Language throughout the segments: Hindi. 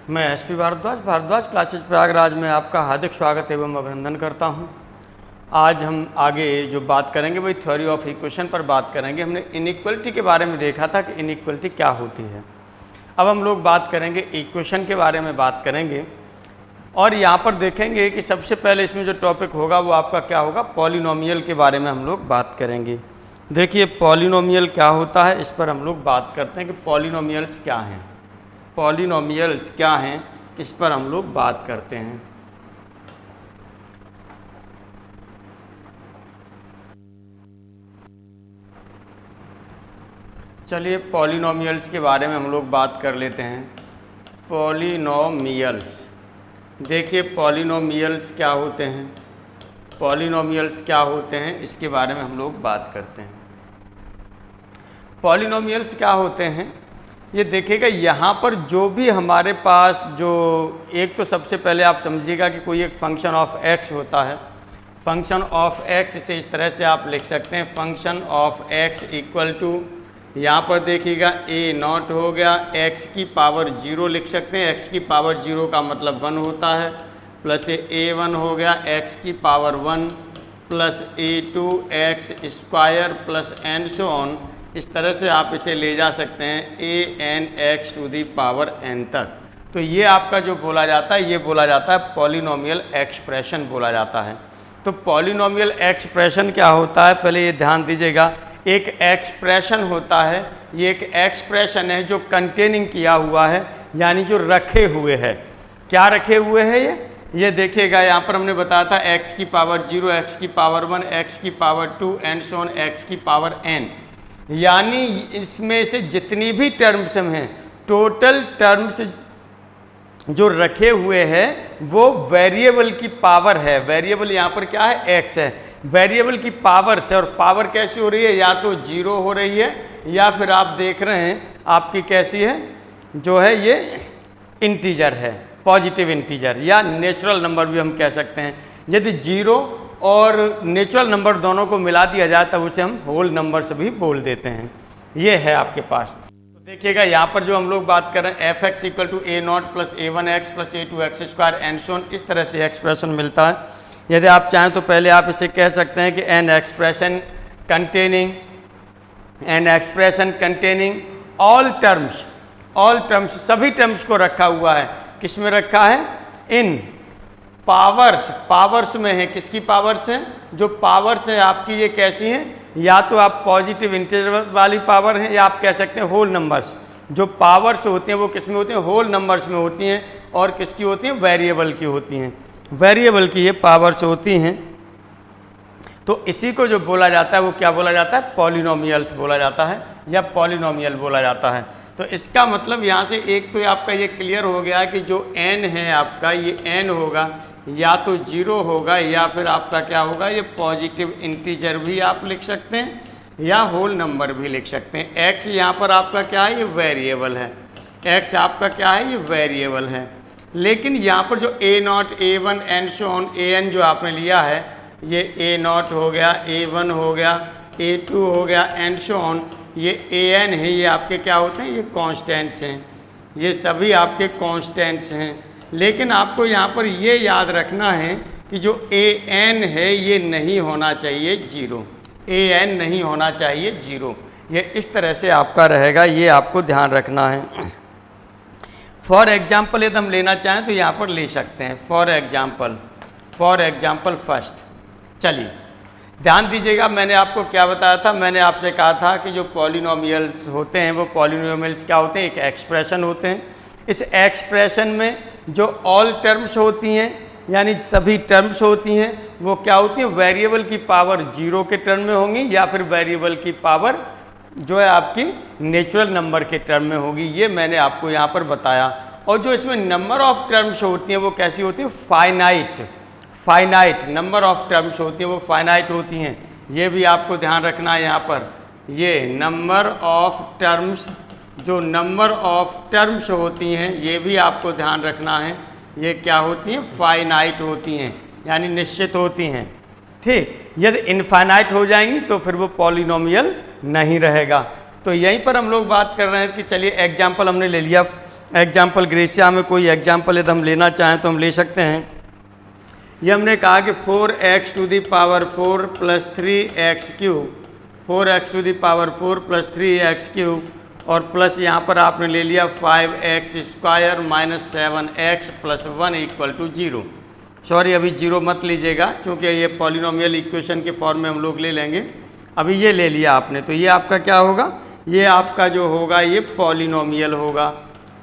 मैं एसपी भारद्वाज क्लासेज प्रयागराज में आपका हार्दिक स्वागत एवं अभिनंदन करता हूं। आज हम आगे जो बात करेंगे वही थ्योरी ऑफ इक्वेशन पर बात करेंगे। हमने इनइक्वलिटी के बारे में देखा था कि इनइक्वलिटी क्या होती है। अब हम लोग बात करेंगे इक्वेशन के बारे में बात करेंगे और यहाँ पर देखेंगे कि सबसे पहले इसमें जो टॉपिक होगा वो आपका क्या होगा, पॉलिनोमियल के बारे में हम लोग बात करेंगे। देखिए पॉलिनोमियल क्या होता है, इस पर हम लोग बात करते हैं कि पॉलिनोमियल्स क्या हैं। पॉलिनोमियल्स क्या हैं, इस पर हम लोग बात करते हैं। चलिए पॉलिनोमियल्स के बारे में हम लोग बात कर लेते हैं। पॉलिनोमियल्स, देखिए पॉलिनोमियल्स क्या होते हैं, पॉलिनोमियल्स क्या होते हैं इसके बारे में हम लोग बात करते हैं। पॉलिनोमियल्स क्या होते हैं ये देखिएगा, यहाँ पर जो भी हमारे पास जो एक तो सबसे पहले आप समझिएगा कि कोई एक फंक्शन ऑफ एक्स होता है। फंक्शन ऑफ एक्स इसे इस तरह से आप लिख सकते हैं, function of X equal to, यहाँ पर देखिएगा ए नॉट हो गया, एक्स की पावर 0 लिख सकते हैं। एक्स की पावर 0 का मतलब 1 होता है, प्लस a1 हो गया एक्स की power 1 plus a2 x square plus and so on. इस तरह से आप इसे ले जा सकते हैं an x to the power n तक। तो ये आपका जो बोला जाता है ये बोला जाता है पॉलिनोमियल एक्सप्रेशन बोला जाता है। तो पॉलिनोमियल एक्सप्रेशन क्या होता है, पहले ये ध्यान दीजिएगा। एक एक्सप्रेशन होता है, ये एक एक्सप्रेशन है जो कंटेनिंग किया हुआ है, यानी जो रखे हुए है। क्या रखे हुए है ये देखिएगा, यहाँ पर हमने बताया था x की पावर 0, x की पावर 1, x की power 2 and so on x की पावर n। यानी इसमें से जितनी भी टर्म्स हैं, टोटल टर्म्स जो रखे हुए हैं वो वेरिएबल की पावर है। वेरिएबल यहाँ पर क्या है, x है, वेरिएबल की पावर से। और पावर कैसी हो रही है, या तो 0 हो रही है या फिर आप देख रहे हैं आपकी कैसी है, जो है ये इंटीजर है, पॉजिटिव इंटीजर या नेचुरल नंबर भी हम कह सकते हैं। यदि 0 और नेचुरल नंबर दोनों को मिला दिया जाए तब उसे हम होल नंबर से भी बोल देते हैं। ये है आपके पास। तो देखिएगा यहाँ पर जो हम लोग बात कर रहे हैं F X equal to A not plus a1x plus a2x square and so on, इस तरह से एक्सप्रेशन मिलता है। यदि आप चाहें तो पहले आप इसे कह सकते हैं कि an expression containing all terms, सभी टर्म्स को रखा हुआ है। किस में रखा है, इन पावर्स में है। किसकी पावर्स हैं, जो पावर्स हैं आपकी ये कैसी हैं, या तो आप पॉजिटिव इंटीजर वाली पावर हैं या आप कह सकते हैं होल नंबर्स। जो पावर्स होती हैं वो किस में होती हैं, होल नंबर्स में होती हैं। और किसकी होती हैं, वेरिएबल की होती हैं, वेरिएबल की ये पावर्स होती हैं। तो इसी को जो बोला जाता है वो क्या बोला जाता है, पॉलिनोमियल्स बोला जाता है या पॉलिनोमियल बोला जाता है। तो इसका मतलब यहाँ से एक तो आपका ये क्लियर हो गया कि जो n है आपका, ये n होगा या तो 0 होगा या फिर आपका क्या होगा, ये पॉजिटिव इंटीजर भी आप लिख सकते हैं या होल नंबर भी लिख सकते हैं। x यहाँ पर आपका क्या है, ये वेरिएबल है, x आपका क्या है, ये वेरिएबल है। लेकिन यहाँ पर जो a not a1 and so on an जो आपने लिया है, ये a नॉट हो गया, a1 हो गया, a2 हो गया एंड सो ऑन, ये an है, ये आपके क्या होते हैं, ये कांस्टेंट्स हैं, ये सभी आपके कांस्टेंट्स हैं। लेकिन आपको यहाँ पर ये याद रखना है कि जो an है ये नहीं होना चाहिए 0, an नहीं होना चाहिए 0। ये इस तरह से आपका रहेगा, ये आपको ध्यान रखना है। फॉर एग्जाम्पल यदि हम लेना चाहें तो यहाँ पर ले सकते हैं। फॉर एग्जाम्पल फर्स्ट, चलिए ध्यान दीजिएगा। मैंने आपको क्या बताया था, मैंने आपसे कहा था कि जो पॉलिनोमियल्स होते हैं वो पॉलिनोमियल्स क्या होते हैं, एक एक्सप्रेशन होते हैं। इस एक्सप्रेशन में जो ऑल टर्म्स होती हैं, यानी सभी टर्म्स होती हैं, वो क्या होती हैं, वेरिएबल की पावर 0 के टर्म में होंगी या फिर वेरिएबल की पावर जो है आपकी नेचुरल नंबर के टर्म में होगी। ये मैंने आपको यहाँ पर बताया। और जो इसमें नंबर ऑफ टर्म्स होती हैं वो कैसी होती हैं, फाइनाइट नंबर ऑफ टर्म्स होती हैं, वो फाइनाइट होती हैं। ये भी आपको ध्यान रखना है। यहाँ पर ये नंबर ऑफ टर्म्स, जो नंबर ऑफ टर्म्स होती हैं ये भी आपको ध्यान रखना है। ये क्या होती हैं, फाइनाइट होती हैं, यानी निश्चित होती हैं। ठीक, यदि इनफाइनाइट हो जाएंगी तो फिर वो पॉलिनोमियल नहीं रहेगा। तो यहीं पर हम लोग बात कर रहे हैं कि चलिए एग्जाम्पल हमने ले लिया एग्जाम्पल ग्रेशिया में कोई एग्जाम्पल यदि हम लेना चाहें तो हम ले सकते हैं। ये हमने कहा कि 4x to the power 4 plus 3x cube, 4x to the power 4 plus 3x cube और प्लस यहाँ पर आपने ले लिया 5x square minus 7x plus 1 equal to 0। Sorry अभी 0 मत लीजिएगा क्योंकि ये पॉलिनोमियल इक्वेशन के फॉर्म में हम लोग ले लेंगे। अभी ये ले लिया आपने तो ये आपका क्या होगा, ये आपका जो होगा ये पॉलिनोमियल होगा।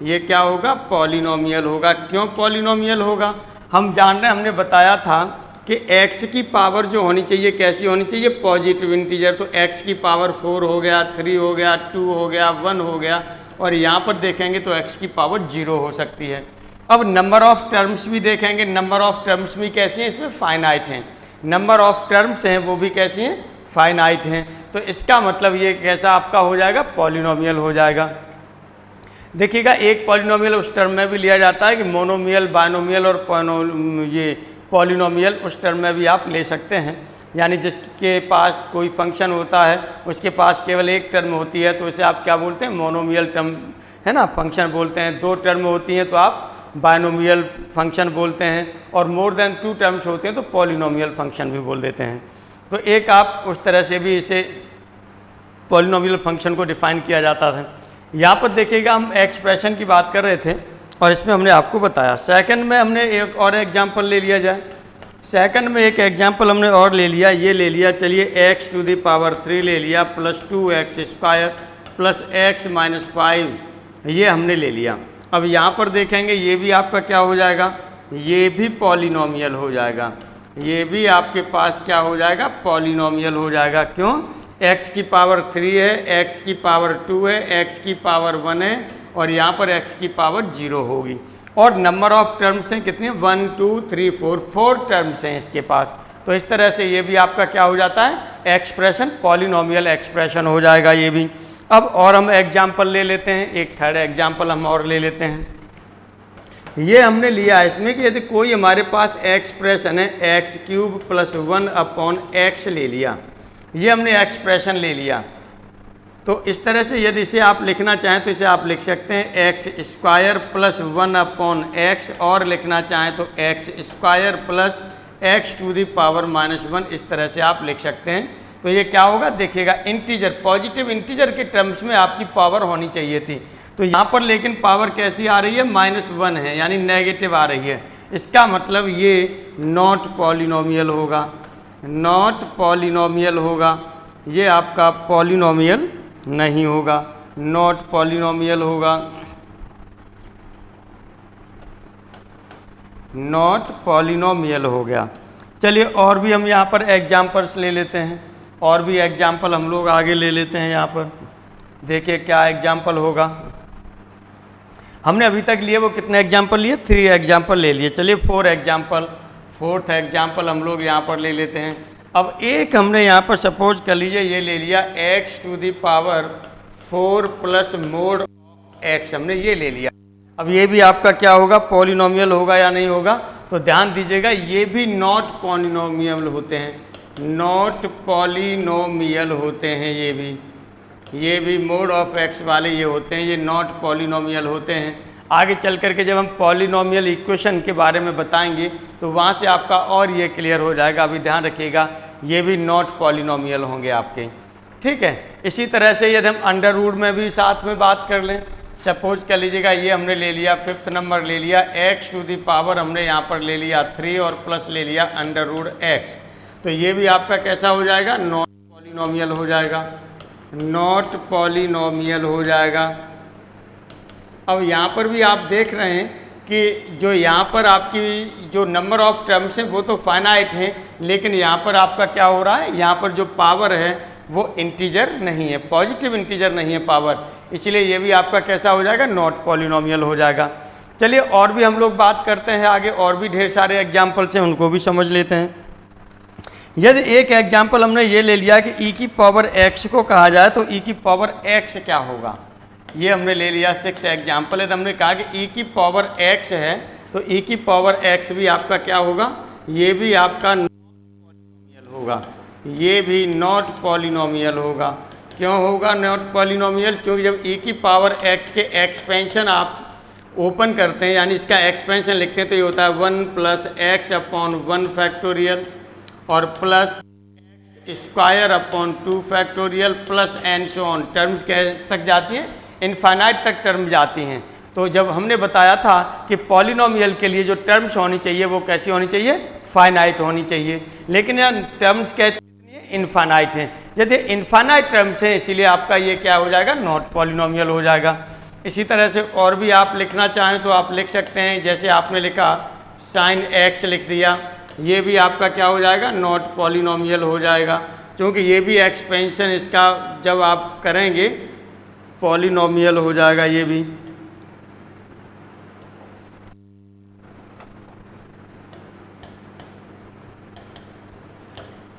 ये क्या होगा, पॉलिनोमियल होगा। क्यों पॉलिनोमियल होगा, हम जान रहे हैं, हमने बताया था कि x की पावर जो होनी चाहिए कैसी होनी चाहिए, पॉजिटिव इंटीजर। तो x की पावर 4 हो गया, 3 हो गया, 2 हो गया, 1 हो गया और यहाँ पर देखेंगे तो x की पावर 0 हो सकती है। अब नंबर ऑफ टर्म्स भी देखेंगे, नंबर ऑफ टर्म्स भी कैसी हैं, इसमें फाइनाइट हैं। नंबर ऑफ टर्म्स हैं वो भी कैसी हैं, फाइनाइट हैं। तो इसका मतलब ये कैसा आपका हो जाएगा, पॉलिनोमियल हो जाएगा। देखिएगा एक पॉलिनोमियल उस टर्म में भी लिया जाता है कि मोनोमियल, बाइनोमियल और ये पॉलिनोमियल उस टर्म में भी आप ले सकते हैं। यानी जिसके पास कोई फंक्शन होता है उसके पास केवल एक टर्म होती है तो इसे आप क्या बोलते हैं, मोनोमियल टर्म है ना, फंक्शन बोलते हैं। 2 टर्म होती हैं तो आप बाइनोमियल फंक्शन बोलते हैं और मोर देन 2 टर्म्स होते हैं तो पॉलिनोमियल फंक्शन भी बोल देते हैं। तो एक आप उस तरह से भी इसे पॉलिनोमियल फंक्शन को डिफाइन किया जाता था। यहाँ पर देखिएगा हम एक्सप्रेशन की बात कर रहे थे और इसमें हमने आपको बताया। सेकंड में हमने एक और एग्जांपल ले लिया जाए। सेकंड में एक एग्जांपल हमने और ले लिया, ये ले लिया, चलिए x टू दी पावर 3 ले लिया plus 2x square plus x minus 5, ये हमने ले लिया। अब यहाँ पर देखेंगे ये भी आपका क्या हो जाएगा, ये भी पॉलिनोमियल हो जाएगा। ये भी आपके पास क्या हो जाएगा, पॉलिनोमियल हो जाएगा। क्यों, x की पावर 3 है, x की पावर 2 है, x की पावर 1 है और यहाँ पर x की पावर 0 होगी। और नंबर ऑफ टर्म्स हैं कितने, 1 2 3 4 टर्म्स हैं इसके पास। तो इस तरह से ये भी आपका क्या हो जाता है, एक्सप्रेशन, पॉलिनोमियल एक्सप्रेशन हो जाएगा ये भी। अब और हम एग्जाम्पल ले लेते हैं, एक थर्ड एग्जाम्पल हम और ले लेते हैं। ये हमने लिया है इसमें कि यदि कोई हमारे पास एक्सप्रेशन है x cube plus 1 upon x ले लिया, ये हमने एक्सप्रेशन ले लिया। तो इस तरह से यदि इसे आप लिखना चाहें तो इसे आप लिख सकते हैं X square plus 1 upon X, और लिखना चाहें तो X square plus X to the power minus 1, इस तरह से आप लिख सकते हैं। तो ये क्या होगा, देखिएगा इंटीजर, पॉजिटिव इंटीजर के टर्म्स में आपकी पावर होनी चाहिए थी। तो यहाँ पर लेकिन पावर कैसी आ रही है, -1 है, यानी नेगेटिव आ रही है। इसका मतलब ये नॉट पॉलिनोमियल होगा, नॉट पॉलिनोमियल होगा, ये आपका पॉलिनोमियल नहीं होगा, नॉट पॉलिनोमियल होगा, नॉट पॉलिनोमियल हो गया। चलिए और भी हम यहाँ पर एग्जाम्पल्स ले लेते हैं, और भी एग्जाम्पल हम लोग आगे ले लेते हैं। यहाँ पर देखिए क्या एग्जाम्पल होगा। हमने अभी तक लिए वो कितने एग्जाम्पल लिए, 3 एग्जाम्पल ले लिए। चलिए 4 एग्जाम्पल, 4th एग्जाम्पल हम लोग यहाँ पर ले लेते हैं। अब एक हमने यहाँ पर सपोज कर लीजिए ये ले लिया x to the power 4 plus mod x, हमने ये ले लिया। अब ये भी आपका क्या होगा, पॉलिनोमियल होगा या नहीं होगा। तो ध्यान दीजिएगा ये भी नॉट पॉलिनोमियल होते हैं, नॉट पॉलिनोमियल होते हैं, ये भी मोड ऑफ x वाले ये होते हैं, ये नॉट पॉलिनोमियल होते हैं। आगे चल करके जब हम पॉलिनोमियल इक्वेशन के बारे में बताएंगे तो वहाँ से आपका और ये क्लियर हो जाएगा। अभी ध्यान रखिएगा ये भी नॉट पॉलिनोमियल होंगे आपके, ठीक है। इसी तरह से यदि हम अंडर रूट में भी साथ में बात कर लें, सपोज कर लीजिएगा ये हमने ले लिया 5th नंबर ले लिया x टू दी पावर, हमने यहाँ पर ले लिया 3 और प्लस ले लिया अंडर रूट x। तो ये भी आपका कैसा हो जाएगा, नॉट पॉलिनोमियल हो जाएगा, नॉट पॉलिनोमियल हो जाएगा। अब यहाँ पर भी आप देख रहे हैं कि जो यहाँ पर आपकी जो नंबर ऑफ टर्म्स हैं वो तो फाइनाइट हैं, लेकिन यहाँ पर आपका क्या हो रहा है, यहाँ पर जो पावर है वो इंटीजर नहीं है, पॉजिटिव इंटीजर नहीं है पावर, इसलिए ये भी आपका कैसा हो जाएगा, नॉट पॉलिनोमियल हो जाएगा। चलिए और भी हम लोग बात करते हैं आगे, और भी ढेर सारे एग्जाम्पल्स हैं उनको भी समझ लेते हैं। यदि एक एग्जाम्पल हमने ये ले लिया कि e की पावर x को कहा जाए तो e की पावर x क्या होगा, ये हमने ले लिया 6 एग्जाम्पल है। तो हमने कहा कि e की पावर x है तो e की पावर x भी आपका क्या होगा, ये भी आपका नॉट पॉलिनोमियल होगा, ये भी नॉट पॉलिनोमियल होगा। क्यों होगा नॉट पॉलिनोमियल, क्योंकि जब e की पावर x के एक्सपेंशन आप ओपन करते हैं यानी इसका एक्सपेंशन लिखते हैं तो ये होता है 1 प्लस एक्स अपॉन 1 फैक्टोरियल और plus square upon 2 factorial plus and so on. Terms तक जाती हैं, इनफाइनाइट तक टर्म जाती हैं। तो जब हमने बताया था कि पॉलिनोमियल के लिए जो टर्म्स होनी चाहिए वो कैसी होनी चाहिए, फाइनाइट होनी चाहिए, लेकिन यहाँ टर्म्स कितनी है, इनफाइनाइट हैं। यदि इनफाइनाइट टर्म्स हैं इसीलिए आपका ये क्या हो जाएगा, नॉट पॉलिनोमियल हो जाएगा। इसी तरह से और भी आप लिखना चाहें तो आप लिख सकते हैं, जैसे आपने लिखा साइन एक्स लिख दिया, ये भी आपका क्या हो जाएगा, नॉट पॉलिनोमियल हो जाएगा, क्योंकि ये भी एक्सपेंशन इसका जब आप करेंगे पॉलिनोमियल हो जाएगा ये भी।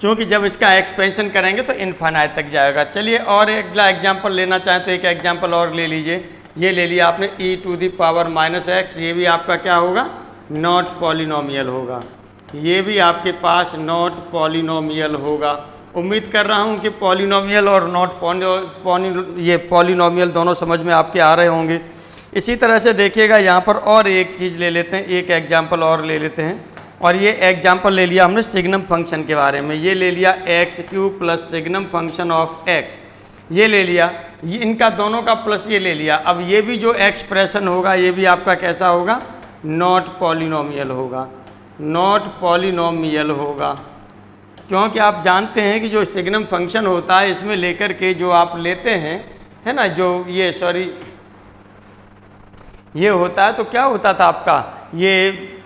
क्योंकि जब इसका एक्सपेंशन करेंगे तो इनफाइनाइट तक जाएगा। चलिए और अगला एग्जांपल लेना चाहें तो एक एग्जांपल और ले लीजिए। ये ले लिया आपने e to the power minus X, ये भी आपका क्या होगा, नॉट पॉलिनोमियल होगा। ये भी आपके पास नॉट पॉलिनोमियल होगा। उम्मीद कर रहा हूँ कि पॉलिनोमियल और नॉट ये पॉलिनोमियल दोनों समझ में आपके आ रहे होंगे। इसी तरह से देखिएगा यहाँ पर और एक चीज़ ले लेते हैं, एक एग्जाम्पल और ले लेते हैं। और ये एग्जाम्पल ले लिया हमने सिग्नम फंक्शन के बारे में। ये ले लिया x cube plus signum function of x, ये ले लिया, ये इनका दोनों का प्लस ये ले लिया। अब ये भी जो एक्सप्रेशन होगा ये भी आपका कैसा होगा, नॉट पॉलिनोमियल होगा, नॉट पॉलिनोमियल होगा। क्योंकि आप जानते हैं कि जो सिग्नम फंक्शन होता है इसमें लेकर के जो आप लेते हैं, है ना, जो ये ये होता है तो क्या होता था आपका, ये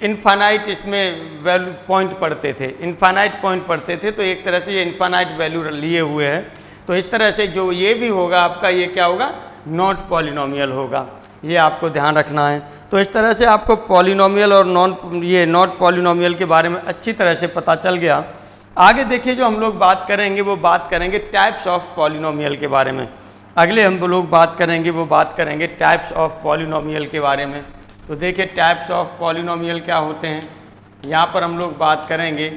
इनफाइनाइट इसमें वैल्यू पॉइंट पढ़ते थे, इनफाइनाइट पॉइंट पढ़ते थे, तो एक तरह से ये इनफाइनाइट वैल्यू लिए हुए हैं। तो इस तरह से जो ये भी होगा आपका, ये क्या होगा, नॉट पॉलिनोमियल होगा, ये आपको ध्यान रखना है। तो इस तरह से आपको पॉलिनोमियल और नॉट पॉलिनोमियल के बारे में अच्छी तरह से पता चल गया। आगे देखिए जो हम लोग बात करेंगे वो बात करेंगे टाइप्स ऑफ पॉलिनोमियल के बारे में। अगले हम लोग बात करेंगे वो बात करेंगे टाइप्स ऑफ पॉलिनोमियल के बारे में। तो देखिए टाइप्स ऑफ पॉलिनोमियल क्या होते हैं, यहाँ पर हम लोग बात करेंगे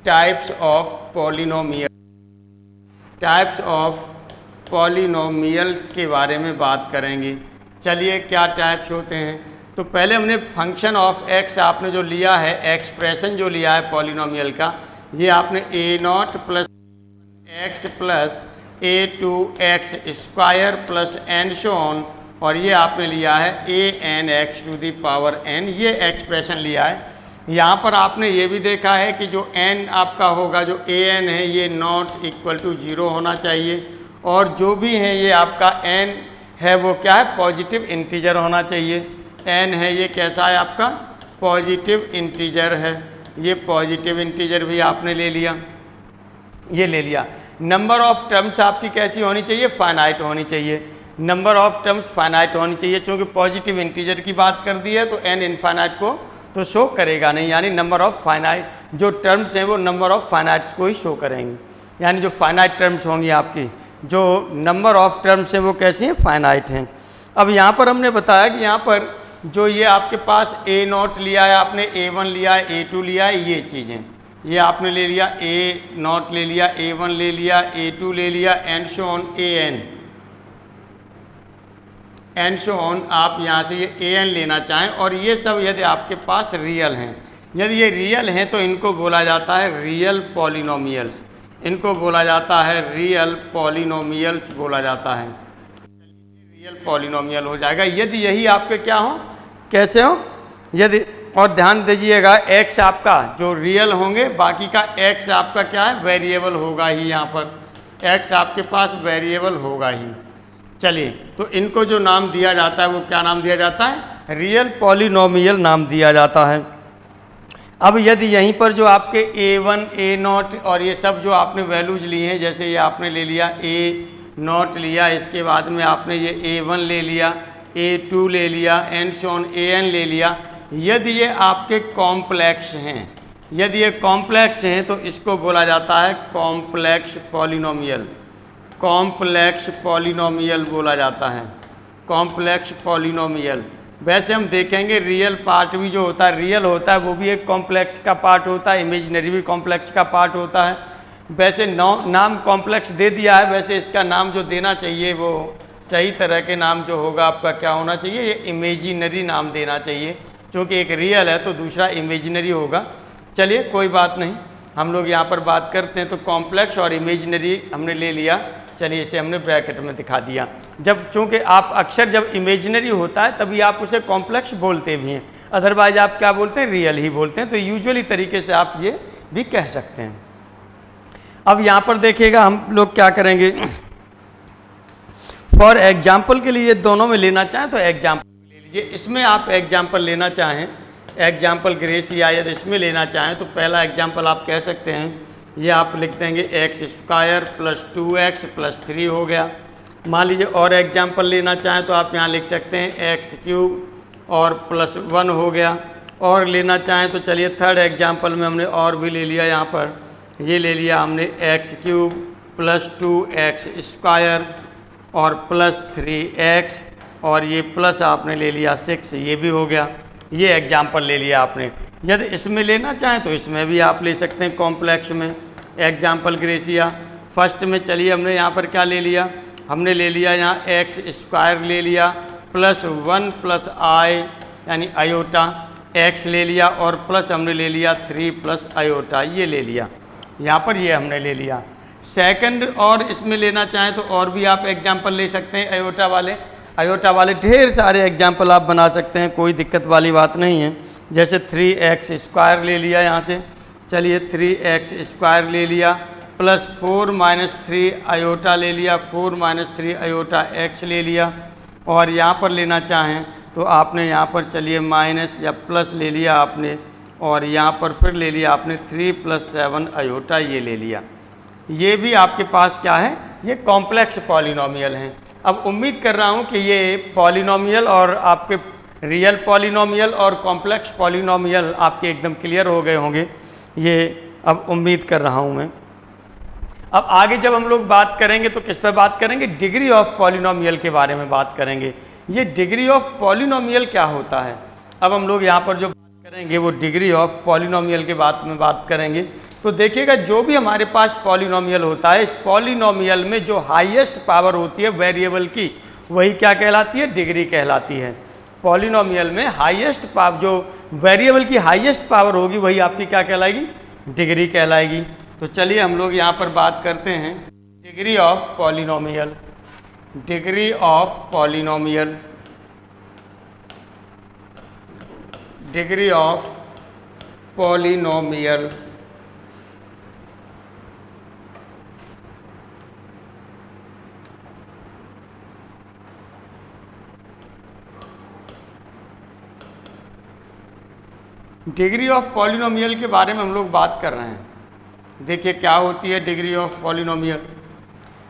types of polynomial, types of polynomials के बारे में बात करेंगे। चलिए क्या टाइप्स होते हैं, तो पहले हमने फंक्शन ऑफ एक्स आपने जो लिया है, एक्सप्रेशन जो लिया है पॉलिनोमियल का, ये आपने a not plus x plus a two x square plus n so on, और ये आपने लिया है a n x to the power n, ये एक्सप्रेशन लिया है। यहाँ पर आपने ये भी देखा है कि जो एन आपका होगा, जो ए एन है, ये नॉट इक्वल टू 0 होना चाहिए, और जो भी है ये आपका एन है वो क्या है, पॉजिटिव इंटीजर होना चाहिए। एन है ये कैसा है आपका, पॉजिटिव इंटीजर है, ये पॉजिटिव इंटीजर भी आपने ले लिया, ये ले लिया। नंबर ऑफ टर्म्स आपकी कैसी होनी चाहिए, फाइनाइट होनी चाहिए, नंबर ऑफ टर्म्स फाइनाइट होनी चाहिए, क्योंकि पॉजिटिव इंटीजर की बात कर दी है तो एन इनफाइनाइट को तो शो करेगा नहीं, यानी नंबर ऑफ फाइनाइट जो टर्म्स हैं वो नंबर ऑफ फाइनाइट्स को ही शो करेंगे, यानी जो फाइनाइट टर्म्स होंगी आपकी, जो नंबर ऑफ टर्म्स हैं वो कैसी हैं, फाइनाइट हैं। अब यहाँ पर हमने बताया कि यहाँ पर जो ये आपके पास ए नॉट लिया है आपने, ए वन लिया है, ए टू लिया है, ये चीज़ें ये आपने ले लिया, ए नॉट ले लिया, ए वन ले लिया, ए टू ले लिया, and so on A N, and so on आप यहाँ से ये ए एन लेना चाहें, और ये सब यदि आपके पास रियल हैं, यदि ये रियल हैं तो इनको बोला जाता है रियल पॉलिनोमियल्स, इनको बोला जाता है रियल पॉलिनोमियल्स बोला जाता है, रियल पॉलिनोमियल हो जाएगा यदि यही आपके क्या हो, कैसे हो, यदि, और ध्यान दीजिएगा एक्स आपका जो रियल होंगे, बाकी का एक्स आपका क्या है, वेरिएबल होगा ही, यहाँ पर एक्स आपके पास वेरिएबल होगा ही। चलिए तो इनको जो नाम दिया जाता है वो क्या नाम दिया जाता है, रियल पॉलिनोमियल नाम दिया जाता है। अब यदि यहीं पर जो आपके ए वन ए नॉट और ये सब जो आपने वैल्यूज लिए हैं, जैसे ये आपने ले लिया ए नॉट लिया, इसके बाद में आपने ये ए वन ले लिया, ए टू ले लिया, and so on A N ले लिया, यदि ये आपके कॉम्प्लेक्स हैं, यदि ये कॉम्प्लेक्स हैं तो इसको बोला जाता है कॉम्प्लेक्स पॉलिनोमियल, कॉम्प्लेक्स पॉलिनोमियल बोला जाता है, कॉम्प्लेक्स पॉलिनोमियल। वैसे हम देखेंगे रियल पार्ट भी जो होता है, रियल होता है वो भी एक कॉम्प्लेक्स का पार्ट होता है, इमेजिनरी भी कॉम्प्लेक्स का पार्ट होता है। वैसे नाम कॉम्प्लेक्स दे दिया है, वैसे इसका नाम जो देना चाहिए वो सही तरह के नाम जो होगा आपका क्या होना चाहिए, ये इमेजिनरी नाम देना चाहिए, क्योंकि एक रियल है तो दूसरा इमेजिनरी होगा। चलिए कोई बात नहीं, हम लोग यहाँ पर बात करते हैं। तो कॉम्प्लेक्स और इमेजिनरी हमने ले लिया, चलिए इसे हमने ब्रैकेट में दिखा दिया। जब चूँकि आप अक्सर जब इमेजिनरी होता है तभी आप उसे कॉम्प्लेक्स बोलते भी हैं, अदरवाइज आप क्या बोलते हैं, रियल ही बोलते हैं। तो यूजुअली तरीके से आप ये भी कह सकते हैं। अब यहाँ पर देखिएगा हम लोग क्या करेंगे, फॉर एग्जाम्पल के लिए दोनों में लेना चाहें तो एग्जाम्पल ले लीजिए। इसमें आप एग्जाम्पल लेना चाहें, एग्जाम्पल ग्रेसिया यदि इसमें लेना चाहें तो पहला एग्जाम्पल आप कह सकते हैं, ये आप लिख देंगे x square plus 2x plus 3 हो गया। मान लीजिए और एग्जाम्पल लेना चाहें तो आप यहाँ लिख सकते हैं एक्स क्यूब और प्लस 1 हो गया। और लेना चाहें तो चलिए थर्ड एग्जाम्पल में हमने और भी ले लिया, यहाँ पर ये ले लिया हमने x cube plus 2x square और प्लस 3x और ये प्लस आपने ले लिया 6, ये भी हो गया। ये एग्जाम्पल ले लिया आपने। यदि इसमें लेना चाहें तो इसमें भी आप ले सकते हैं कॉम्प्लेक्स में, एग्जाम्पल ग्रेसिया। फर्स्ट में चलिए हमने यहाँ पर क्या ले लिया, हमने ले लिया यहाँ एक्स स्क्वायर ले लिया प्लस 1 प्लस आई यानी आयोटा एक्स ले लिया और प्लस हमने ले लिया 3 प्लस आयोटा, ये ले लिया यहाँ पर, ये हमने ले लिया। सेकंड और इसमें लेना चाहें तो और भी आप एग्जाम्पल ले सकते हैं आयोटा वाले ढेर सारे एग्जाम्पल आप बना सकते हैं, कोई दिक्कत वाली बात नहीं है। जैसे 3x स्क्वायर ले लिया यहाँ से, चलिए 3x स्क्वायर ले लिया प्लस 4 माइनस 3 आयोटा ले लिया, 4 माइनस 3 आयोटा x ले लिया। और यहाँ पर लेना चाहें तो आपने यहाँ पर चलिए माइनस या प्लस ले लिया आपने, और यहाँ पर फिर ले लिया आपने 3 प्लस 7 आयोटा, ये ले लिया। ये भी आपके पास क्या है, ये कॉम्प्लेक्स पॉलिनोमियल हैं। अब उम्मीद कर रहा हूँ कि ये पॉलिनोमियल और आपके रियल पॉलिनोमियल और कॉम्प्लेक्स पॉलिनोमियल आपके एकदम क्लियर हो गए होंगे, ये अब उम्मीद कर रहा हूँ मैं। अब आगे जब हम लोग बात करेंगे तो किस पर बात करेंगे, डिग्री ऑफ पॉलिनोमियल के बारे में बात करेंगे। ये डिग्री ऑफ पॉलिनोमियल क्या होता है, अब हम लोग यहाँ पर जो बात करेंगे वो डिग्री ऑफ पॉलिनोमियल के बात करेंगे। तो देखिएगा जो भी हमारे पास पॉलिनोमियल होता है, इस पॉलिनोमियल में जो हाईएस्ट पावर होती है वेरिएबल की, वही क्या कहलाती है, डिग्री कहलाती है। पॉलिनोमियल में हाईएस्ट पावर, जो वेरिएबल की हाईएस्ट पावर होगी वही आपकी क्या कहलाएगी, डिग्री कहलाएगी। तो चलिए हम लोग यहाँ पर बात करते हैं degree of polynomial. Degree of polynomial, degree of polynomial. Degree of polynomial के बारे में हम लोग बात कर रहे हैं। देखिए क्या होती है degree of polynomial.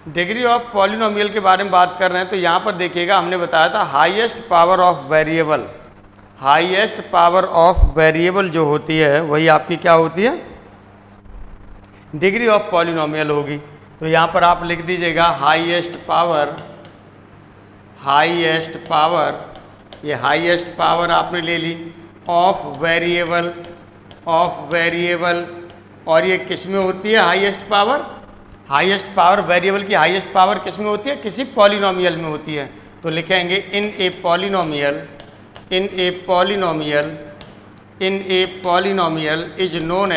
Degree of polynomial के बारे में बात कर रहे हैं तो यहाँ पर देखिएगा हमने बताया था highest power of variable, highest power of variable जो होती है वही आपकी क्या होती है, डिग्री ऑफ पॉलिनोमियल होगी। तो यहाँ पर आप लिख दीजिएगा हाईएस्ट पावर, हाईएस्ट पावर, ये हाईएस्ट पावर आपने ले ली ऑफ वेरिएबल, ऑफ वेरिएबल। और ये किस में होती है highest power, highest power variable की हाईएस्ट पावर किस में होती है, किसी पॉलिनोमियल में होती है। तो लिखेंगे in a polynomial, in a polynomial, in a polynomial is known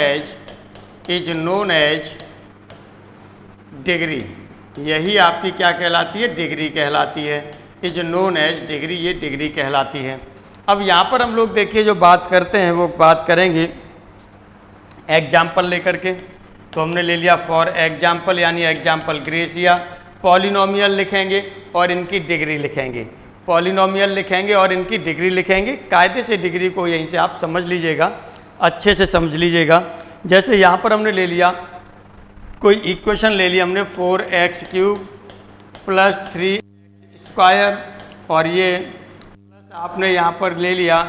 as degree. यही आपकी क्या कहलाती है, डिग्री कहलाती है। इज नोन एज डिग्री, ये डिग्री कहलाती है। अब यहाँ पर हम लोग देखिए जो बात करते हैं वो बात करेंगे एग्जाम्पल लेकर के। तो हमने ले लिया फॉर एग्जाम्पल यानी एग्जाम्पल ग्रेसिया, पॉलिनोमियल लिखेंगे और इनकी डिग्री लिखेंगे, पॉलिनोमियल लिखेंगे और इनकी डिग्री लिखेंगे। कायदे से डिग्री को यहीं से आप समझ लीजिएगा, अच्छे से समझ लीजिएगा। जैसे यहाँ पर हमने ले लिया कोई इक्वेशन ले लिया हमने 4x cube plus 3x square और ये प्लस आपने यहाँ पर ले लिया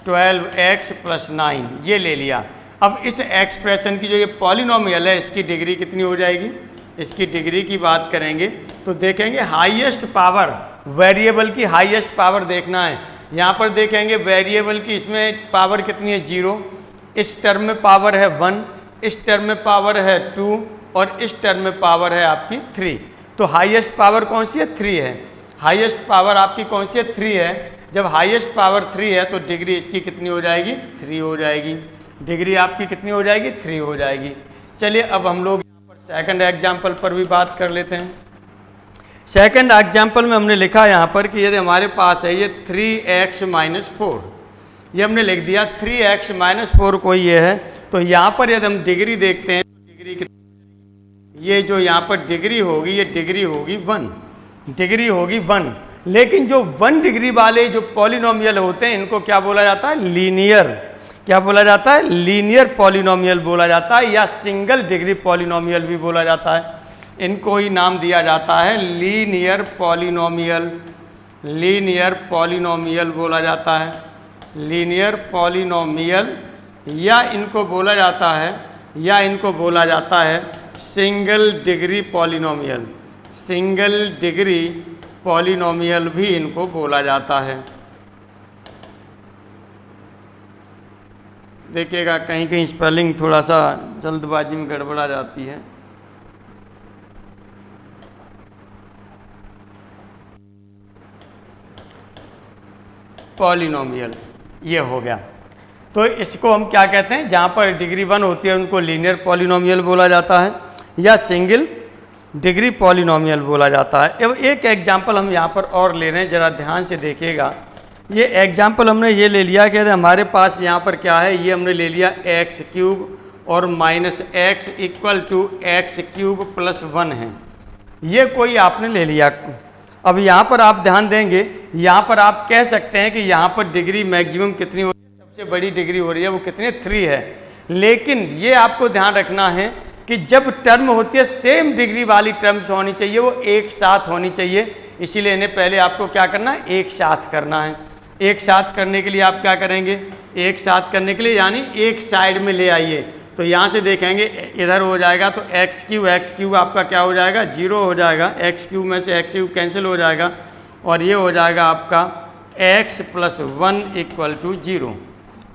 12x प्लस 9, ये ले लिया। अब इस एक्सप्रेशन की जो ये पॉलिनोमियल है इसकी डिग्री कितनी हो जाएगी, इसकी डिग्री की बात करेंगे तो देखेंगे हाईएस्ट पावर, वेरिएबल की हाईएस्ट पावर देखना है। यहाँ पर देखेंगे वेरिएबल की इसमें पावर कितनी है 0, इस टर्म में पावर है 1, इस टर्म में पावर है 2 और इस टर्म में पावर है आपकी 3। तो हाईएस्ट पावर कौन सी है? 3 है। हाईएस्ट पावर आपकी कौन सी है? 3 है। जब हाईएस्ट पावर 3 है तो डिग्री इसकी कितनी हो जाएगी? 3 हो जाएगी। डिग्री आपकी कितनी हो जाएगी? 3 हो जाएगी। चलिए अब हम लोग यहाँ पर सेकंड एग्जाम्पल पर भी बात कर लेते हैं। सेकंड एग्जाम्पल में हमने लिखा यहाँ पर कि यदि हमारे पास है ये 3x - 4, ये हमने लिख दिया 3x - 4 कोई ये है, तो यहाँ पर यदि हम डिग्री देखते हैं तो डिग्री कितनी, ये जो यहाँ पर डिग्री होगी ये डिग्री होगी 1, डिग्री होगी 1। लेकिन जो 1 डिग्री वाले जो पॉलिनोमियल होते हैं इनको क्या बोला जाता है? लीनियर। क्या बोला जाता है? लीनियर पॉलिनोमियल बोला जाता है, या सिंगल डिग्री पॉलिनोमियल भी बोला जाता है। इनको ही नाम दिया जाता है लीनियर पॉलिनोमियल। लीनियर पॉलिनोमियल बोला जाता है, लीनियर पॉलिनोमियल, या इनको बोला जाता है single degree polynomial. Single degree polynomial भी इनको बोला जाता है। देखिएगा कहीं कहीं स्पेलिंग थोड़ा सा जल्दबाजी में गड़बड़ा जाती है। पॉलिनोमियल ये हो गया। तो इसको हम क्या कहते हैं? जहाँ पर डिग्री 1 होती है उनको लीनियर पॉलिनोमियल बोला जाता है, या सिंगल डिग्री पॉलिनोमियल बोला जाता है। अब एक एग्जांपल हम यहाँ पर और ले रहे हैं, ज़रा ध्यान से देखिएगा। ये एग्जांपल हमने ये ले लिया कि हमारे पास यहाँ पर क्या है, ये हमने ले लिया x³ और -x = x³ + 1 है। ये कोई आपने ले लिया। अब यहाँ पर आप ध्यान देंगे, यहाँ पर आप कह सकते हैं कि यहाँ पर डिग्री मैक्सिमम कितनी हो रही है? सबसे बड़ी डिग्री हो रही है वो कितनी? 3 है। लेकिन ये आपको ध्यान रखना है कि जब टर्म होती है सेम डिग्री वाली टर्म्स होनी चाहिए, वो एक साथ होनी चाहिए। इसीलिए इन्हें पहले आपको क्या करना है? एक साथ करना है। एक साथ करने के लिए आप क्या करेंगे? एक साथ करने के लिए यानी एक साइड में ले आइए। तो यहाँ से देखेंगे इधर हो जाएगा तो x³ आपका क्या हो जाएगा? 0 हो जाएगा। x³ में से x³ कैंसिल हो जाएगा और ये हो जाएगा आपका x + 1 = 0।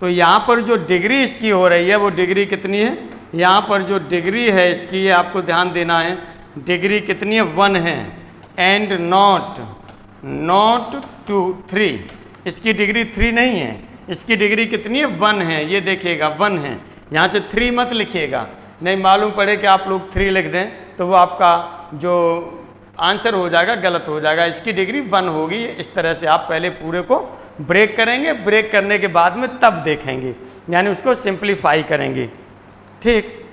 तो यहाँ पर जो डिग्री इसकी हो रही है वो डिग्री कितनी है? यहाँ पर जो डिग्री है इसकी, ये आपको ध्यान देना है, डिग्री कितनी है? 1 है। एंड नॉट टू 3, इसकी डिग्री 3 नहीं है, इसकी डिग्री कितनी है? 1 है। ये देखिएगा 1 है, यहाँ से 3 मत लिखिएगा, नहीं मालूम पड़े कि आप लोग 3 लिख दें तो वो आपका जो आंसर हो जाएगा गलत हो जाएगा। इसकी डिग्री 1 होगी। इस तरह से आप पहले पूरे को ब्रेक करेंगे, ब्रेक करने के बाद में तब देखेंगे, यानी उसको सिंप्लीफाई करेंगे। ठीक,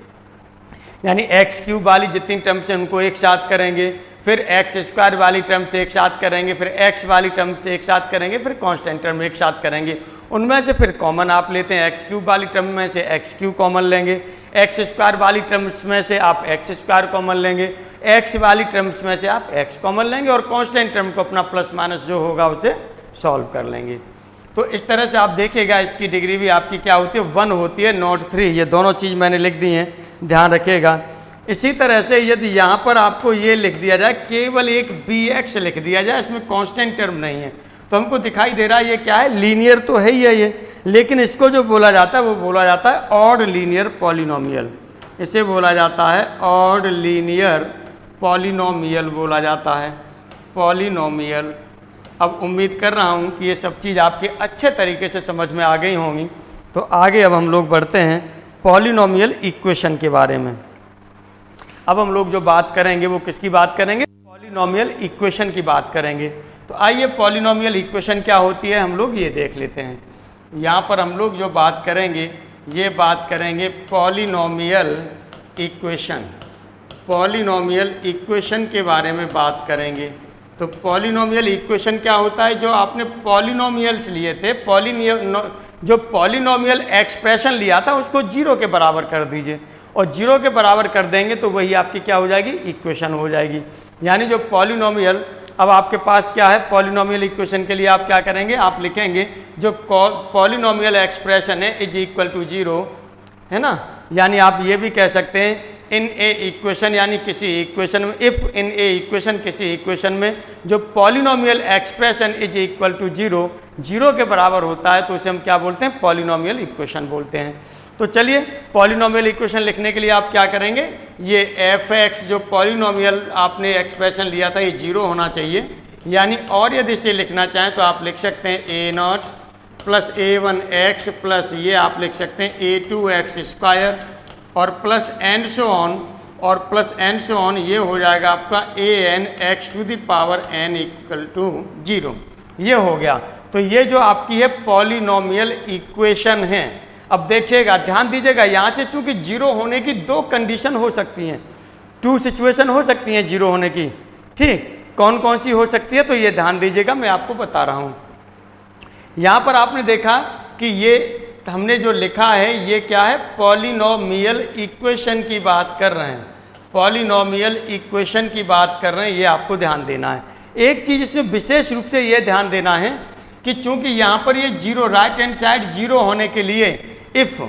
यानी x³ वाली जितनी टर्म्स हैं उनको एक साथ करेंगे, फिर x² वाली टर्म से एक साथ करेंगे, फिर x वाली टर्म से एक साथ करेंगे, फिर कांस्टेंट टर्म एक साथ करेंगे। उनमें से फिर कॉमन आप लेते हैं, x³ वाली टर्म में से x³ कॉमन लेंगे, x² वाली टर्म्स में से आप x² कॉमन लेंगे, x वाली टर्म्स में से आप x कॉमन लेंगे और कांस्टेंट टर्म को अपना प्लस माइनस जो होगा उसे सॉल्व कर लेंगे। तो इस तरह से आप देखिएगा इसकी डिग्री भी आपकी क्या होती है? 1 होती है, नॉट 3। ये दोनों चीज़ मैंने लिख दी हैं, ध्यान रखिएगा। इसी तरह से यदि यहाँ पर आपको ये लिख दिया जाए, केवल एक bx लिख दिया जाए, इसमें कांस्टेंट टर्म नहीं है, तो हमको दिखाई दे रहा है ये क्या है? लीनियर तो है ही है ये, लेकिन इसको जो बोला जाता है वो बोला जाता है ऑड लीनियर पॉलिनोमियल। इसे बोला जाता है ऑड लीनियर पॉलिनोमियल बोला जाता है, पॉलिनोमियल। अब उम्मीद कर रहा हूँ कि ये सब चीज़ आपके अच्छे तरीके से समझ में आ गई होंगी। तो आगे अब हम लोग बढ़ते हैं पॉलिनोमियल इक्वेशन के बारे में। अब हम लोग जो बात करेंगे वो किसकी बात करेंगे? पॉलिनोमियल इक्वेशन की बात करेंगे। तो आइए पॉलिनोमियल इक्वेशन क्या होती है हम लोग ये देख लेते हैं। यहाँ पर हम लोग जो बात करेंगे ये बात करेंगे पॉलिनोमियल इक्वेशन। पॉलिनोमियल इक्वेशन के बारे में बात करेंगे। तो पॉलिनोमियल इक्वेशन क्या होता है? जो आपने पॉलिनोमियल्स लिए थे, जो पॉलिनोमियल एक्सप्रेशन लिया था उसको 0 के बराबर कर दीजिए, और 0 के बराबर कर देंगे तो वही आपकी क्या हो जाएगी? इक्वेशन हो जाएगी। यानी जो पॉलिनोमियल, अब आपके पास क्या है? पॉलिनोमियल इक्वेशन के लिए आप क्या करेंगे? आप लिखेंगे जो पॉलिनोमियल एक्सप्रेशन है इज इक्वल टू 0, है ना। यानी आप ये भी कह सकते हैं इन ए इक्वेशन, यानी किसी इक्वेशन में, इफ इन ए इक्वेशन, किसी इक्वेशन में जो polynomial expression is equal to 0, 0 के बराबर होता है तो उसे हम क्या बोलते हैं? पॉलिनोमियल इक्वेशन बोलते हैं। तो चलिए पॉलिनोमियल इक्वेशन लिखने के लिए आप क्या करेंगे, ये एफ एक्स जो पॉलिनोमियल आपने एक्सप्रेशन लिया था ये 0 होना चाहिए, यानी और यदि इसे लिखना चाहें तो आप लिख सकते हैं ए नॉट प्लस a1x प्लस ये आप लिख सकते हैं a2x² और प्लस एंड सो ऑन, और प्लस एंड सो ऑन ये हो जाएगा आपका an(x⁴ n = 0। ये हो गया। तो ये जो आपकी है पॉलिनोमियल इक्वेशन है। अब देखिएगा, ध्यान दीजिएगा, यहाँ से चूंकि 0 होने की 2 कंडीशन हो सकती हैं, 2 सिचुएशन हो सकती हैं 0 होने की। ठीक, कौन कौन सी हो सकती है, तो ये ध्यान दीजिएगा, मैं आपको बता रहा हूँ। यहाँ पर आपने देखा कि ये हमने जो लिखा है ये क्या है, पॉलिनोमियल इक्वेशन की बात कर रहे हैं, पॉलिनोमियल इक्वेशन की बात कर रहे हैं, ये आपको ध्यान देना है। एक चीज़ इसमें विशेष रूप से ये ध्यान देना है कि चूंकि यहाँ पर ये 0 राइट हैंड साइड 0 होने के लिए इफ़,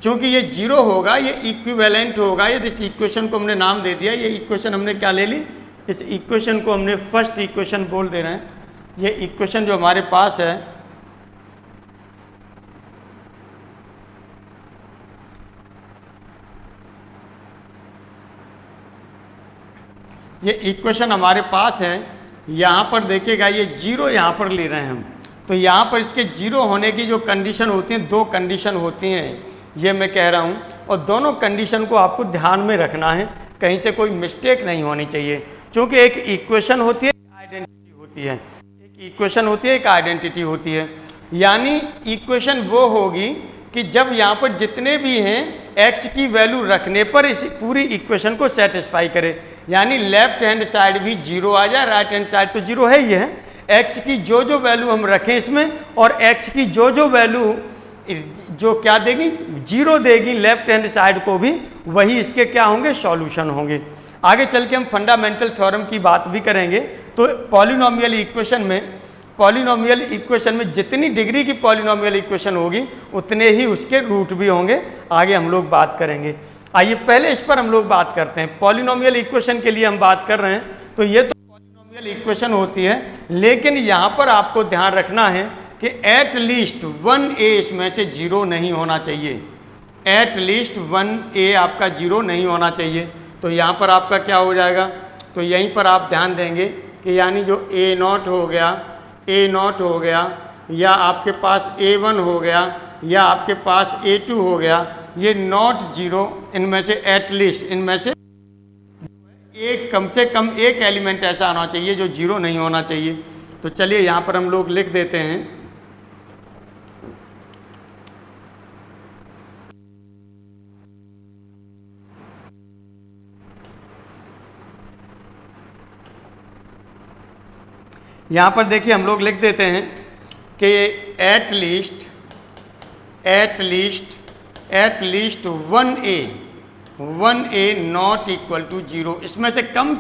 चूंकि ये 0 होगा, ये इक्विवेलेंट होगा, यदि इस इक्वेशन को हमने नाम दे दिया, ये इक्वेशन हमने क्या ले ली, इस इक्वेशन को हमने फर्स्ट इक्वेशन बोल दे रहे हैं। ये इक्वेशन जो हमारे पास है ये इक्वेशन हमारे पास है, यहाँ पर देखिएगा ये 0 यहाँ पर ले रहे हैं हम, तो यहाँ पर इसके 0 होने की जो कंडीशन होती हैं, 2 कंडीशन होती हैं, ये मैं कह रहा हूँ, और दोनों कंडीशन को आपको ध्यान में रखना है, कहीं से कोई मिस्टेक नहीं होनी चाहिए। क्योंकि एक इक्वेशन होती है, आइडेंटिटी होती है, एक इक्वेशन होती है, एक आइडेंटिटी होती है। यानी इक्वेशन वो होगी कि जब यहाँ पर जितने भी हैं x की वैल्यू रखने पर इस पूरी इक्वेशन को सेटिस्फाई करे, यानी लेफ्ट हैंड साइड भी 0 आ जाए, राइट हैंड साइड तो 0 है ही है, x की जो जो वैल्यू हम रखें इसमें, और x की जो जो वैल्यू जो क्या देगी, 0 देगी लेफ्ट हैंड साइड को भी, वही इसके क्या होंगे, सॉल्यूशन होंगे। आगे चल के हम फंडामेंटल थ्योरम की बात भी करेंगे। तो पॉलिनोमियल इक्वेशन में जितनी डिग्री की पॉलिनोमियल इक्वेशन होगी उतने ही उसके रूट भी होंगे, आगे हम लोग बात करेंगे। आइए पहले इस पर हम लोग बात करते हैं। पॉलिनोमियल इक्वेशन के लिए हम बात कर रहे हैं, तो ये तो पॉलिनोमियल इक्वेशन होती है, लेकिन यहाँ पर आपको ध्यान रखना है कि एट लीस्ट 1a इसमें से 0 नहीं होना चाहिए, एट लीस्ट 1a आपका 0 नहीं होना चाहिए। तो यहाँ पर आपका क्या हो जाएगा, तो यहीं पर आप ध्यान देंगे कि यानी जो a0 हो गया, या आपके पास a1 हो गया, या आपके पास a2 हो गया, ये नॉट 0, इनमें से एट लीस्ट इनमें से एक, कम से कम एक एलिमेंट ऐसा आना चाहिए जो 0 नहीं होना चाहिए। तो चलिए यहाँ पर हम लोग लिख देते हैं, यहाँ पर देखिए हम लोग लिख देते हैं कि at least 1a not equal to 0, इसमें से कम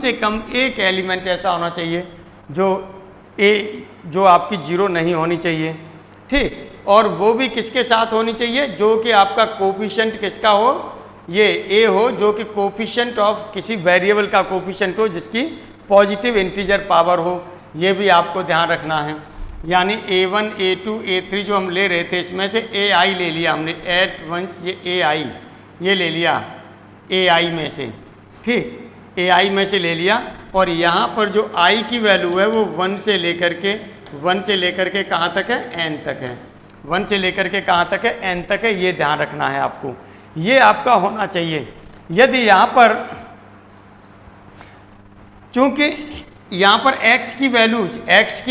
एक एलिमेंट ऐसा होना चाहिए जो आपकी 0 नहीं होनी चाहिए। ठीक, और वो भी किसके साथ होनी चाहिए, जो कि आपका कोफिशिएंट किसका हो, ये a हो, जो कि कोफिशिएंट ऑफ किसी वेरिएबल का कोफिशिएंट हो जिसकी पॉजिटिव इंटीजर पावर हो, ये भी आपको ध्यान रखना है। यानी a1 a2 a3 जो हम ले रहे थे, इसमें से ai ले लिया हमने, एट वंस ये ai ये ले लिया ai में से, ठीक, ai में से ले लिया, और यहाँ पर जो i की वैल्यू है वो 1 से लेकर के कहाँ तक है, n तक है, 1 से लेकर के कहाँ तक है, n तक है, ये ध्यान रखना है आपको, ये आपका होना चाहिए। यदि यहाँ पर चूंकि यहाँ पर x की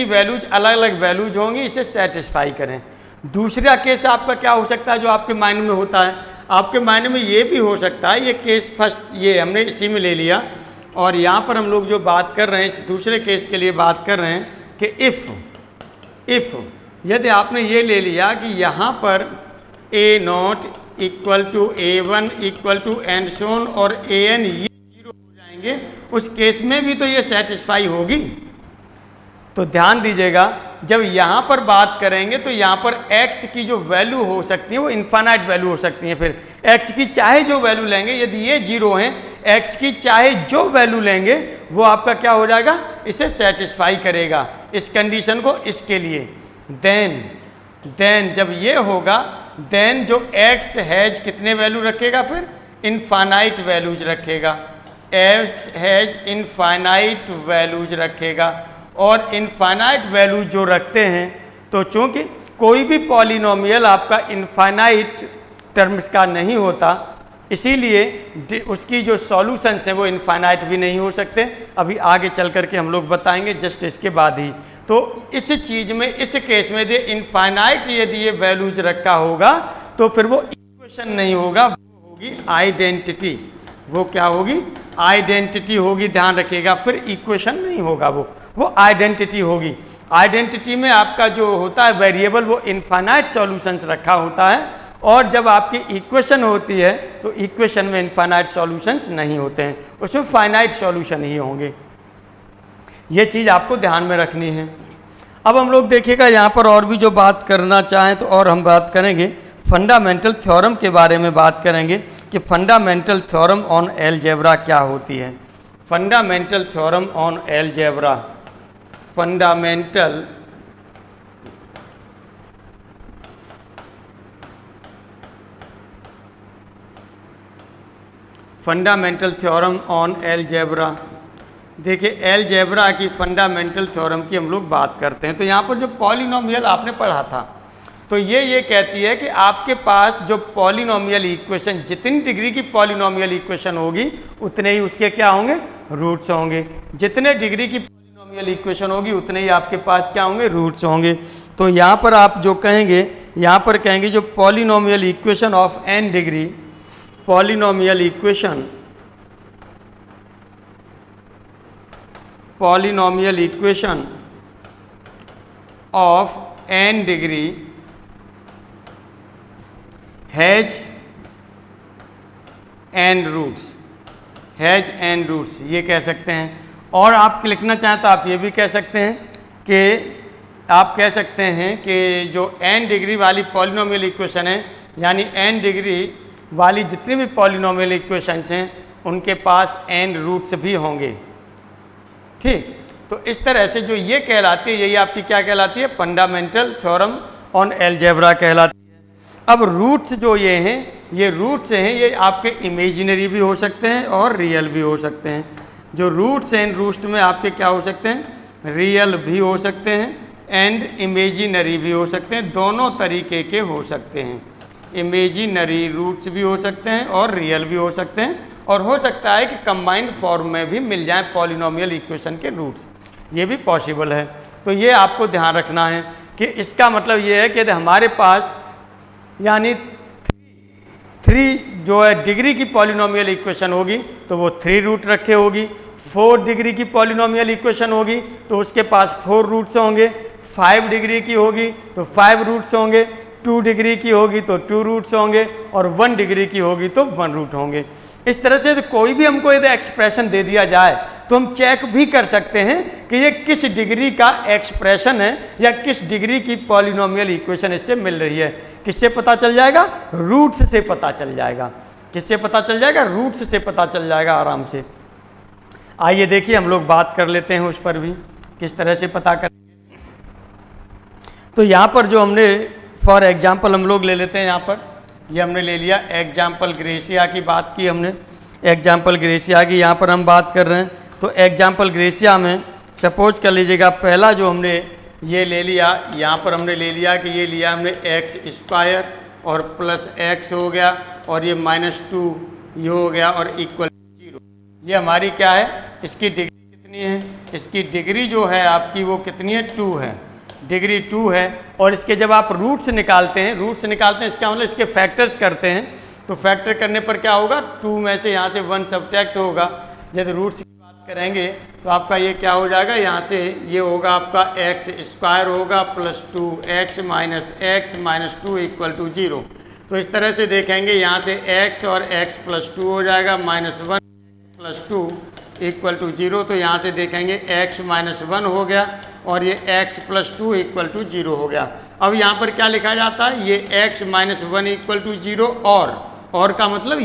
वैल्यूज अलग अलग वैल्यूज होंगी, इसे सेटिस्फाई करें। दूसरा केस आपका क्या हो सकता है जो आपके माइंड में होता है, आपके माइंड में ये भी हो सकता है, ये केस फर्स्ट ये हमने इसी में ले लिया, और यहाँ पर हम लोग जो बात कर रहे हैं इस दूसरे केस के लिए बात कर रहे हैं कि इफ़ यदि आपने ये ले लिया कि यहाँ पर a0 equal to a1 equal to and so on और an ये 0 हो जाएंगे, उस केस में भी तो ये सेटिस्फाई होगी। तो ध्यान दीजिएगा, जब यहाँ पर बात करेंगे तो यहाँ पर x की जो वैल्यू हो सकती है वो इन्फानाइट वैल्यू हो सकती है। फिर x की चाहे जो वैल्यू लेंगे, यदि ये 0 हैं, x की चाहे जो वैल्यू लेंगे वो आपका क्या हो जाएगा, इसे सेटिस्फाई करेगा, इस कंडीशन को, इसके लिए। देन जब ये होगा देन जो x हैज कितने वैल्यू रखेगा, फिर इनफाइनाइट वैल्यूज रखेगा, x हैज इनफाइनाइट वैल्यूज रखेगा। और इनफाइनाइट वैल्यू जो रखते हैं, तो चूंकि कोई भी पॉलिनोमियल आपका इनफाइनाइट टर्म्स का नहीं होता, इसीलिए उसकी जो सॉल्यूशंस हैं वो इनफाइनाइट भी नहीं हो सकते। अभी आगे चल करके हम लोग बताएंगे जस्ट इसके बाद ही। तो इस चीज़ में, इस केस में यदि इनफाइनाइट यदि ये वैल्यूज रखा होगा तो फिर वो इक्वेशन नहीं होगा, वो होगी आइडेंटिटी। वो क्या होगी? आइडेंटिटी होगी, ध्यान रखिएगा। फिर इक्वेशन नहीं होगा, वो आइडेंटिटी होगी। आइडेंटिटी में आपका जो होता है वेरिएबल वो इनफाइनाइट सॉल्यूशंस रखा होता है, और जब आपकी इक्वेशन होती है तो इक्वेशन में इनफाइनाइट सॉल्यूशंस नहीं होते हैं, उसमें फाइनाइट सॉल्यूशन ही होंगे। ये चीज़ आपको ध्यान में रखनी है। अब हम लोग देखिएगा यहाँ पर और भी जो बात करना चाहें तो और हम बात करेंगे फंडामेंटल थ्योरम के बारे में बात करेंगे कि फंडामेंटल थ्योरम ऑन अलजेब्रा क्या होती है। Fundamental theorem on algebra, fundamental theorem on algebra. देखिए अलजेब्रा की फंडामेंटल थ्योरम की हम लोग बात करते हैं। तो यहाँ पर जो पॉलिनोमियल आपने पढ़ा था, तो ये कहती है कि आपके पास जो पॉलिनोमियल इक्वेशन, जितनी डिग्री की पॉलिनोमियल इक्वेशन होगी उतने ही उसके क्या होंगे? रूट्स होंगे। जितने डिग्री की पॉलिनोमियल इक्वेशन होगी उतने ही आपके पास क्या होंगे? रूट्स होंगे। तो यहाँ पर आप जो कहेंगे, यहाँ पर कहेंगे जो polynomial equation of n degree, polynomial equation of n degree has n roots, ये कह सकते हैं। और आप लिखना चाहें तो आप ये भी कह सकते हैं कि जो n डिग्री वाली पॉलिनोमियल इक्वेशन है, यानी n डिग्री वाली जितनी भी पॉलिनोमियल इक्वेशंस हैं उनके पास n रूट्स भी होंगे। ठीक, तो इस तरह से जो ये कहलाती है, यही आपकी क्या कहलाती है? फंडामेंटल थ्योरम ऑन अलजेब्रा कहलाती है। अब रूट्स जो ये हैं, ये रूट्स हैं, ये आपके इमेजिनरी भी हो सकते हैं और रियल भी हो सकते हैं। जो रूट्स हैं, रूट्स में आपके क्या हो सकते हैं? रियल भी हो सकते हैं एंड इमेजिनरी भी हो सकते हैं, दोनों तरीके के हो सकते हैं। इमेजिनरी रूट्स भी हो सकते हैं और रियल भी हो सकते हैं, और हो सकता है कि कंबाइंड फॉर्म में भी मिल जाए पॉलिनोमियल इक्वेशन के रूट्स, ये भी पॉसिबल है। तो ये आपको ध्यान रखना है कि इसका मतलब ये है कि यदि हमारे पास यानी 3 जो है डिग्री की पॉलिनोमियल इक्वेशन होगी तो वो 3 रूट रखे होगी। 4 डिग्री की पॉलिनोमियल इक्वेशन होगी तो उसके पास 4 रूट्स होंगे। 5 डिग्री की होगी तो 5 रूट्स होंगे। 2 डिग्री की होगी तो 2 रूट्स होंगे, और 1 डिग्री की होगी तो 1 रूट होंगे। इस तरह से कोई भी हमको यदि एक्सप्रेशन दे दिया जाए तो हम चेक भी कर सकते हैं कि ये किस डिग्री का एक्सप्रेशन है या किस डिग्री की पॉलिनोमियल इक्वेशन इससे मिल रही है। किससे पता चल जाएगा? रूट्स से पता चल जाएगा। किससे पता चल जाएगा? रूट्स से पता चल जाएगा आराम से। आइए देखिए हम लोग बात कर लेते हैं उस पर भी, किस तरह से पता करेंगे। तो यहाँ पर जो हमने फॉर एग्जाम्पल हम लोग ले लेते हैं, यहाँ पर ये हमने ले लिया एग्जाम्पल ग्रेसिया की बात की हमने, एग्जाम्पल ग्रेसिया की यहाँ पर हम बात कर रहे हैं। तो एग्जाम्पल ग्रेसिया में सपोज कर लीजिएगा, पहला जो हमने ये ले लिया, यहाँ पर हमने ले लिया कि ये लिया हमने x² और प्लस x हो गया, और ये -2 ये हो गया, और इक्वल 0। ये हमारी क्या है? इसकी डिग्री कितनी है? इसकी डिग्री जो है आपकी वो कितनी है? 2 है, डिग्री 2 है। और इसके जब आप रूट्स निकालते हैं, इसका मतलब इसके फैक्टर्स करते हैं, तो फैक्टर करने पर क्या होगा? 2 में से यहाँ से 1 सब्ट्रैक्ट होगा। यदि रूट्स की बात करेंगे तो आपका ये क्या हो जाएगा? यहाँ से ये होगा आपका x² होगा प्लस 2x - 2 = 0। तो इस तरह से देखेंगे, यहाँ से x और x + 2 हो जाएगा, -1 + 2 = 0। तो यहाँ से देखेंगे x - 1 हो गया और ये x + 2 = 0 हो गया। अब यहाँ पर क्या लिखा जाता है? ये x - 1 = 0, और का मतलब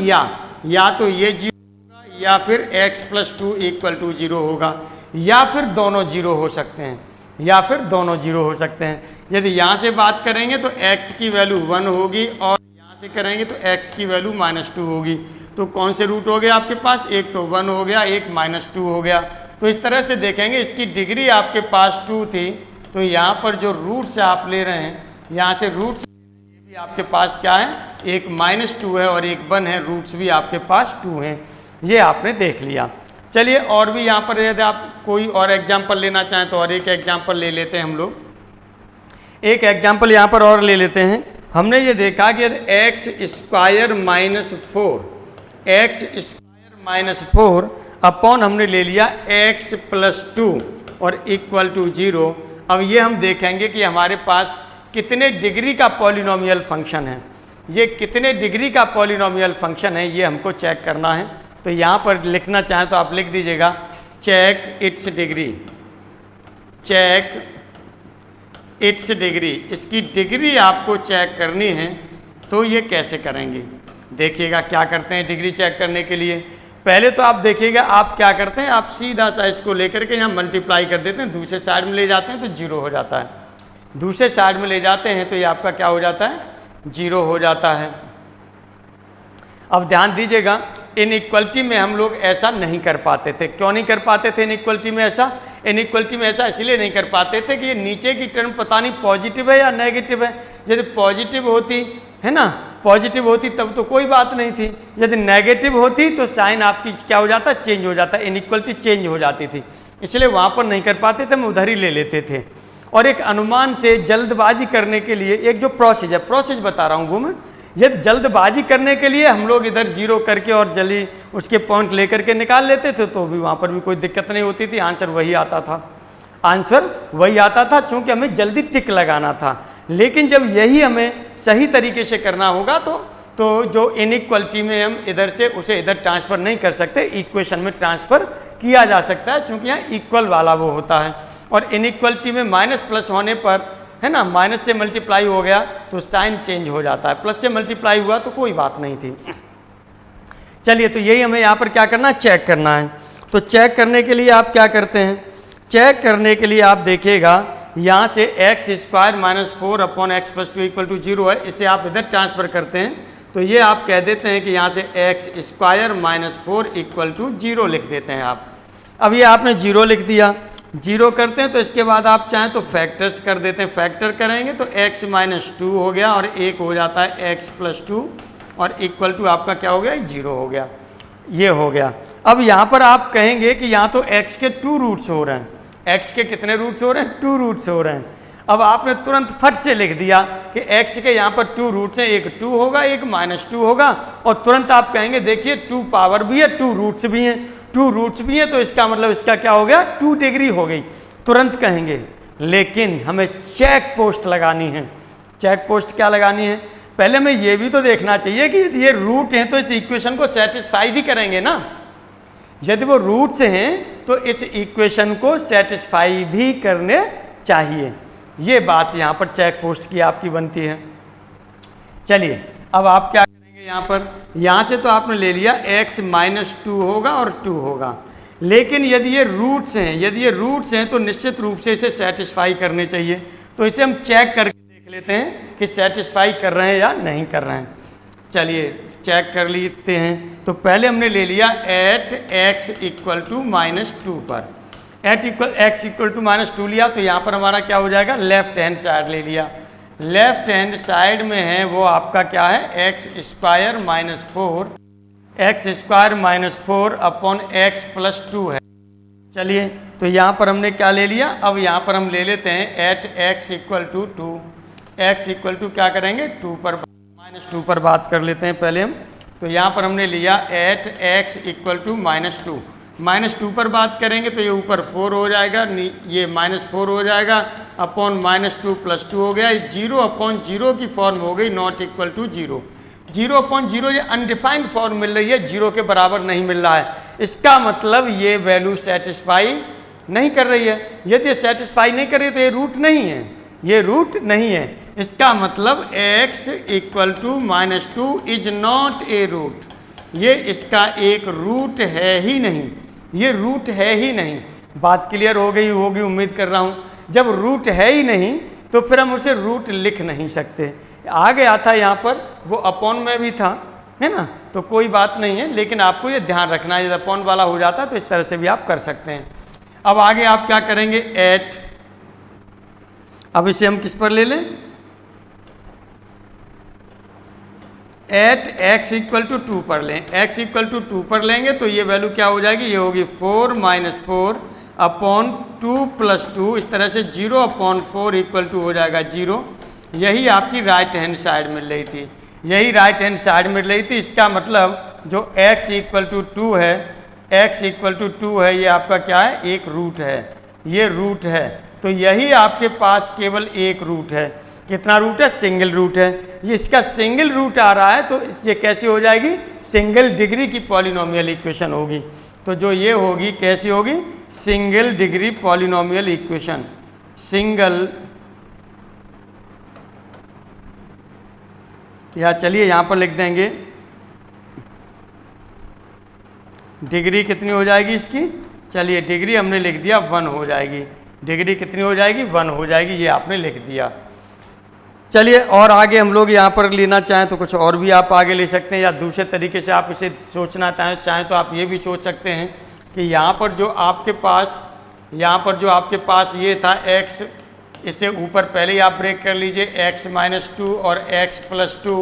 या तो ये 0 होगा या फिर x + 2 = 0 होगा, या फिर दोनों 0 हो सकते हैं। या फिर दोनों 0 हो सकते हैं। यदि यहाँ से बात करेंगे तो x की वैल्यू 1 होगी और यहाँ से करेंगे तो x की वैल्यू -2 होगी। तो कौन से रूट हो गया आपके पास, एक तो 1 हो गया, एक -2 हो गया। तो इस तरह से देखेंगे, इसकी डिग्री आपके पास 2 थी, तो यहाँ पर जो रूट्स आप ले रहे हैं, यहाँ से रूट्स ये भी आपके पास क्या है, एक -2 है और एक 1 है, रूट्स भी आपके पास 2 हैं। ये आपने देख लिया। चलिए और भी यहाँ पर यदि आप कोई और एग्जाम्पल लेना चाहें तो और एक एग्जाम्पल ले लेते हैं हम लोग। एक एग्जाम्पल यहाँ पर और ले लेते हैं। हमने ये देखा कि यदि x² अपॉन हमने ले लिया x+2 और इक्वल टू 0। अब ये हम देखेंगे कि हमारे पास कितने डिग्री का पॉलिनोमियल फंक्शन है। ये कितने डिग्री का पॉलिनोमियल फंक्शन है ये हमको चेक करना है। तो यहाँ पर लिखना चाहें तो आप लिख दीजिएगा check its degree, check its degree. इसकी डिग्री आपको चेक करनी है तो ये कैसे करेंगे, देखिएगा क्या करते हैं डिग्री चेक करने के लिए। पहले तो आप देखिएगा आप क्या करते हैं, आप सीधा सा इसको लेकर के यहाँ मल्टीप्लाई कर देते हैं, दूसरे साइड में ले जाते हैं तो 0 हो जाता है। दूसरे साइड में ले जाते हैं तो ये आपका क्या हो जाता है, 0 हो जाता है। अब ध्यान दीजिएगा, इनइक्वलिटी में हम लोग ऐसा नहीं कर पाते थे। क्यों नहीं कर पाते थे इनइक्वलिटी में ऐसा? इनइक्वलिटी में ऐसा इसलिए नहीं कर पाते थे कि ये नीचे की टर्म पता नहीं पॉजिटिव है या नेगेटिव है। यदि पॉजिटिव होती है ना, पॉजिटिव होती तब तो कोई बात नहीं थी, यदि नेगेटिव होती तो साइन आपकी क्या हो जाता, चेंज हो जाता, इनइक्वलिटी चेंज हो जाती थी। इसलिए वहाँ पर नहीं कर पाते थे, हम उधर ही ले लेते थे। और एक अनुमान से जल्दबाजी करने के लिए एक जो प्रोसेस बता रहा हूँ वो मैं, यदि जल्दबाजी करने के लिए हम लोग इधर 0 करके और जल्दी उसके पॉइंट लेकर के निकाल लेते थे तो भी वहाँ पर भी कोई दिक्कत नहीं होती थी, आंसर वही आता था, आंसर वही आता था, चूँकि हमें जल्दी टिक लगाना था। लेकिन जब यही हमें सही तरीके से करना होगा तो जो इनइक्वलिटी में हम इधर से उसे इधर ट्रांसफ़र नहीं कर सकते, इक्वेशन में ट्रांसफ़र किया जा सकता है, चूँकि यहाँ इक्वल वाला वो होता है। और इनइक्वलिटी में माइनस प्लस होने पर है ना, माइनस से मल्टीप्लाई हो गया तो साइन चेंज हो जाता है, प्लस से मल्टीप्लाई हुआ तो कोई बात नहीं थी। चलिए तो यही हमें यहाँ पर क्या करना है, चेक करना है। तो चेक करने के लिए आप क्या करते हैं, चेक करने के लिए आप देखिएगा यहाँ से x² - 4 upon x+2 equal to 0 है, इसे आप इधर ट्रांसफ़र करते हैं तो ये आप कह देते हैं कि यहाँ से x² - 4 इक्वल टू 0 लिख देते हैं आप। अब ये आपने 0 लिख दिया, 0 करते हैं तो इसके बाद आप चाहें तो फैक्टर्स कर देते हैं, फैक्टर करेंगे तो x - 2 हो गया और एक हो जाता है x+2 और इक्वल टू आपका क्या हो गया, 0 हो गया, ये हो गया। अब यहाँ पर आप कहेंगे कि यहाँ तो x के 2 रूट्स हो रहे हैं, x के कितने रूट्स हो रहे हैं, 2 रूट्स हो रहे हैं। अब आपने तुरंत फट से लिख दिया कि x के यहाँ पर 2 रूट्स हैं, एक 2 होगा एक -2 होगा, और तुरंत आप कहेंगे देखिए 2 पावर भी है 2 रूट्स भी हैं, 2 रूट्स भी हैं तो इसका मतलब इसका क्या हो गया, 2 डिग्री हो गई, तुरंत कहेंगे। लेकिन हमें चेक पोस्ट लगानी है। चेक पोस्ट क्या लगानी है, पहले हमें ये भी तो देखना चाहिए कि यदि ये रूट हैं तो इस इक्वेशन को सेटिस्फाई भी करेंगे ना। यदि वो रूट्स हैं तो इस इक्वेशन को सेटिस्फाई भी करने चाहिए, ये बात यहाँ पर चेक पोस्ट की आपकी बनती है। चलिए अब आप क्या करेंगे, यहाँ पर यहाँ से तो आपने ले लिया x - 2 होगा और 2 होगा, लेकिन यदि ये रूट्स हैं तो निश्चित रूप से इसे सेटिस्फाई करने चाहिए। तो इसे हम चेक करके देख लेते हैं कि सेटिस्फाई कर रहे हैं या नहीं कर रहे हैं। चलिए चेक कर लेते हैं। तो पहले हमने ले लिया एट x = -2 पर, एट x = -2 लिया तो यहाँ पर हमारा क्या हो जाएगा, लेफ्ट हैंड साइड ले लिया। लेफ्ट हैंड साइड में है वो आपका क्या है, x² - 4 अपॉन x+2 है। चलिए तो यहाँ पर हमने क्या ले लिया, अब यहाँ पर हम ले लेते हैं एट x = 2, x = क्या करेंगे 2 पर -2 पर बात कर लेते हैं पहले हम। तो यहाँ पर हमने लिया एट x = -2 पर बात करेंगे तो ये ऊपर 4 हो जाएगा, ये -4 हो जाएगा अपॉन -2 + 2 हो गया, 0/0 की फॉर्म हो गई, नॉट इक्वल टू 0। 0/0 ये अनडिफाइंड फॉर्म मिल रही है, 0 के बराबर नहीं मिल रहा है। इसका मतलब ये वैल्यू सेटिस्फाई नहीं कर रही है। यदि ये सेटिस्फाई नहीं कर रही है तो ये रूट नहीं है, ये रूट नहीं है। इसका मतलब x = -2 is not a root, ये इसका एक रूट है ही नहीं, ये रूट है ही नहीं। बात क्लियर हो गई होगी उम्मीद कर रहा हूँ। जब रूट है ही नहीं तो फिर हम उसे रूट लिख नहीं सकते। आ गया था यहाँ पर, वो अपॉन में भी था, है ना, तो कोई बात नहीं है, लेकिन आपको ये ध्यान रखना है, यदि अपॉन वाला हो जाता है तो इस तरह से भी आप कर सकते हैं। अब आगे आप क्या करेंगे, एट, अब इसे हम किस पर ले लें, एट एक्स इक्वल टू 2 पर लें। एक्स इक्वल टू 2 पर लेंगे तो ये वैल्यू क्या हो जाएगी, ये होगी 4 - 4 अपॉन 2 + 2, इस तरह से 0/4 इक्वल टू हो जाएगा 0। यही आपकी राइट हैंड साइड मिल रही थी, यही राइट हैंड साइड मिल रही थी। इसका मतलब जो x इक्वल टू 2 है, x इक्वल टू 2 है, ये आपका क्या है, एक रूट है, ये रूट है। तो यही आपके पास केवल एक रूट है। कितना रूट है, सिंगल रूट है। ये इसका सिंगल रूट आ रहा है तो ये कैसी हो जाएगी, सिंगल डिग्री की पॉलिनोमियल इक्वेशन होगी। तो जो ये होगी कैसी होगी, single degree polynomial equation. Single, या चलिए यहाँ पर लिख देंगे डिग्री कितनी हो जाएगी इसकी, चलिए डिग्री हमने लिख दिया 1 हो जाएगी। डिग्री कितनी हो जाएगी, 1 हो जाएगी, ये आपने लिख दिया। चलिए और आगे हम लोग यहाँ पर लेना चाहें तो कुछ और भी आप आगे ले सकते हैं, या दूसरे तरीके से आप इसे सोचना चाहें तो आप ये भी सोच सकते हैं कि यहाँ पर जो आपके पास, यहाँ पर जो आपके पास ये था x, इसे ऊपर पहले ही आप ब्रेक कर लीजिए, x - 2 और x + 2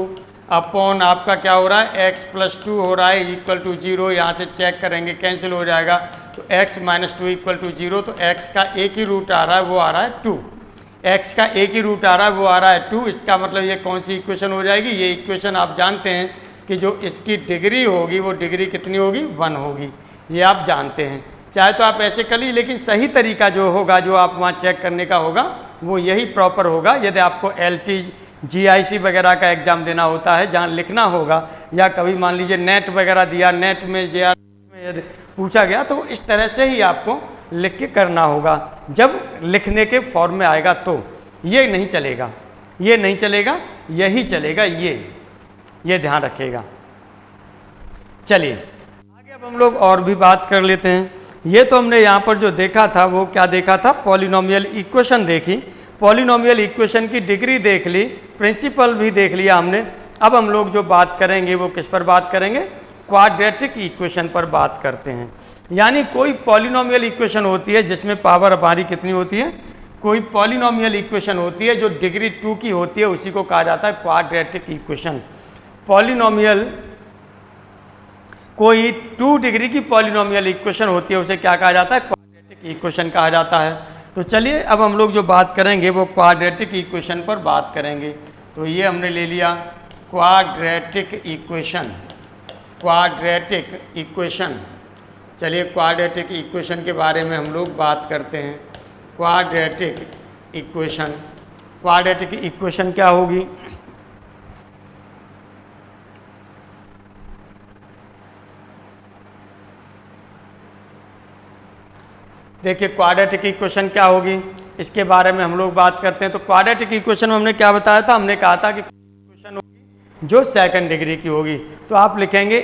अपॉन आपका क्या हो रहा है, x + 2 हो रहा है इक्वल टू 0। यहाँ से चेक करेंगे कैंसिल हो जाएगा, तो x - 2 इक्वल टू 0। तो x का एक ही रूट आ रहा है, वो आ रहा है 2। x का एक ही रूट आ रहा है, वो आ रहा है 2। इसका मतलब ये कौन सी इक्वेशन हो जाएगी, ये इक्वेशन आप जानते हैं कि जो इसकी डिग्री होगी वो डिग्री कितनी होगी, 1 होगी, ये आप जानते हैं। चाहे तो आप ऐसे कर लीजिए, लेकिन सही तरीका जो होगा, जो आप वहाँ चेक करने का होगा, वो यही प्रॉपर होगा। यदि आपको LT GIC वगैरह का एग्ज़ाम देना होता है, जहाँ लिखना होगा, या कभी मान लीजिए नेट वगैरह दिया, नेट में JR में यदि पूछा गया, तो इस तरह से ही आपको लिख के करना होगा। जब लिखने के फॉर्म में आएगा तो ये नहीं चलेगा, ये नहीं चलेगा, यही चलेगा, ये ध्यान रखिएगा। चलिए आगे अब हम लोग और भी बात कर लेते हैं। ये तो हमने यहाँ पर जो देखा था वो क्या देखा था, पॉलिनोमियल इक्वेशन देखी, पॉलिनोमियल इक्वेशन की डिग्री देख ली, प्रिंसिपल भी देख लिया हमने। अब हम लोग जो बात करेंगे वो किस पर बात करेंगे, क्वाड्रेटिक इक्वेशन पर बात करते हैं। यानी कोई पॉलिनोमियल इक्वेशन होती है जिसमें पावर हमारी कितनी होती है, कोई पॉलिनोमियल इक्वेशन होती है जो डिग्री 2 की होती है, उसी को कहा जाता है क्वाड्रेटिक इक्वेशन। पॉलिनोमियल, कोई 2 डिग्री की पॉलिनोमियल इक्वेशन होती है, उसे क्या कहा जाता है, क्वाड्रेटिक इक्वेशन कहा जाता है। तो चलिए अब हम लोग जो बात करेंगे वो क्वाड्रेटिक इक्वेशन पर बात करेंगे। तो ये हमने ले लिया क्वाड्रेटिक इक्वेशन, क्वाड्रेटिक इक्वेशन। चलिए क्वाड्रेटिक इक्वेशन के बारे में हम लोग बात करते हैं। क्वाड्रेटिक इक्वेशन, क्वाड्रेटिक इक्वेशन क्या होगी, देखिए क्वाड्रेटिक इक्वेशन क्या होगी, इसके बारे में हम लोग बात करते हैं। तो क्वाड्रेटिक इक्वेशन में हमने क्या बताया था, हमने कहा था कि इक्वेशन होगी जो सेकंड डिग्री की होगी। तो आप लिखेंगे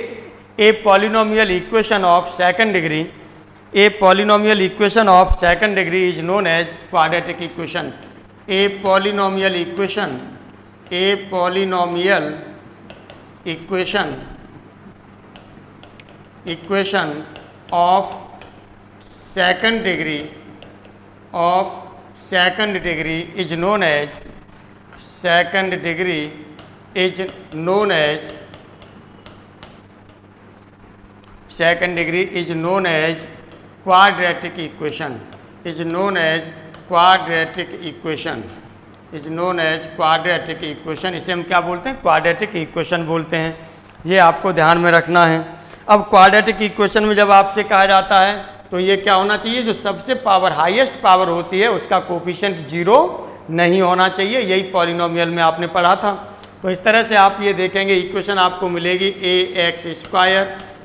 a polynomial equation of second degree, a polynomial equation of second degree is known as quadratic equation. A polynomial equation, a polynomial equation, equation of second degree, of second degree is known as, second degree is known as, second degree is known as quadratic equation, is known as quadratic equation, is known as quadratic equation. इसे हम क्या बोलते हैं, क्वाड्रेटिक इक्वेशन बोलते हैं। ये आपको ध्यान में रखना है। अब क्वाड्रेटिक इक्वेशन में जब आपसे कहा जाता है तो ये क्या होना चाहिए, जो सबसे पावर, हाईएस्ट पावर होती है, उसका कोफिशिएंट 0 नहीं होना चाहिए। यही पॉलिनोमियल में आपने पढ़ा था। तो इस तरह से आप ये देखेंगे इक्वेशन आपको मिलेगी ax²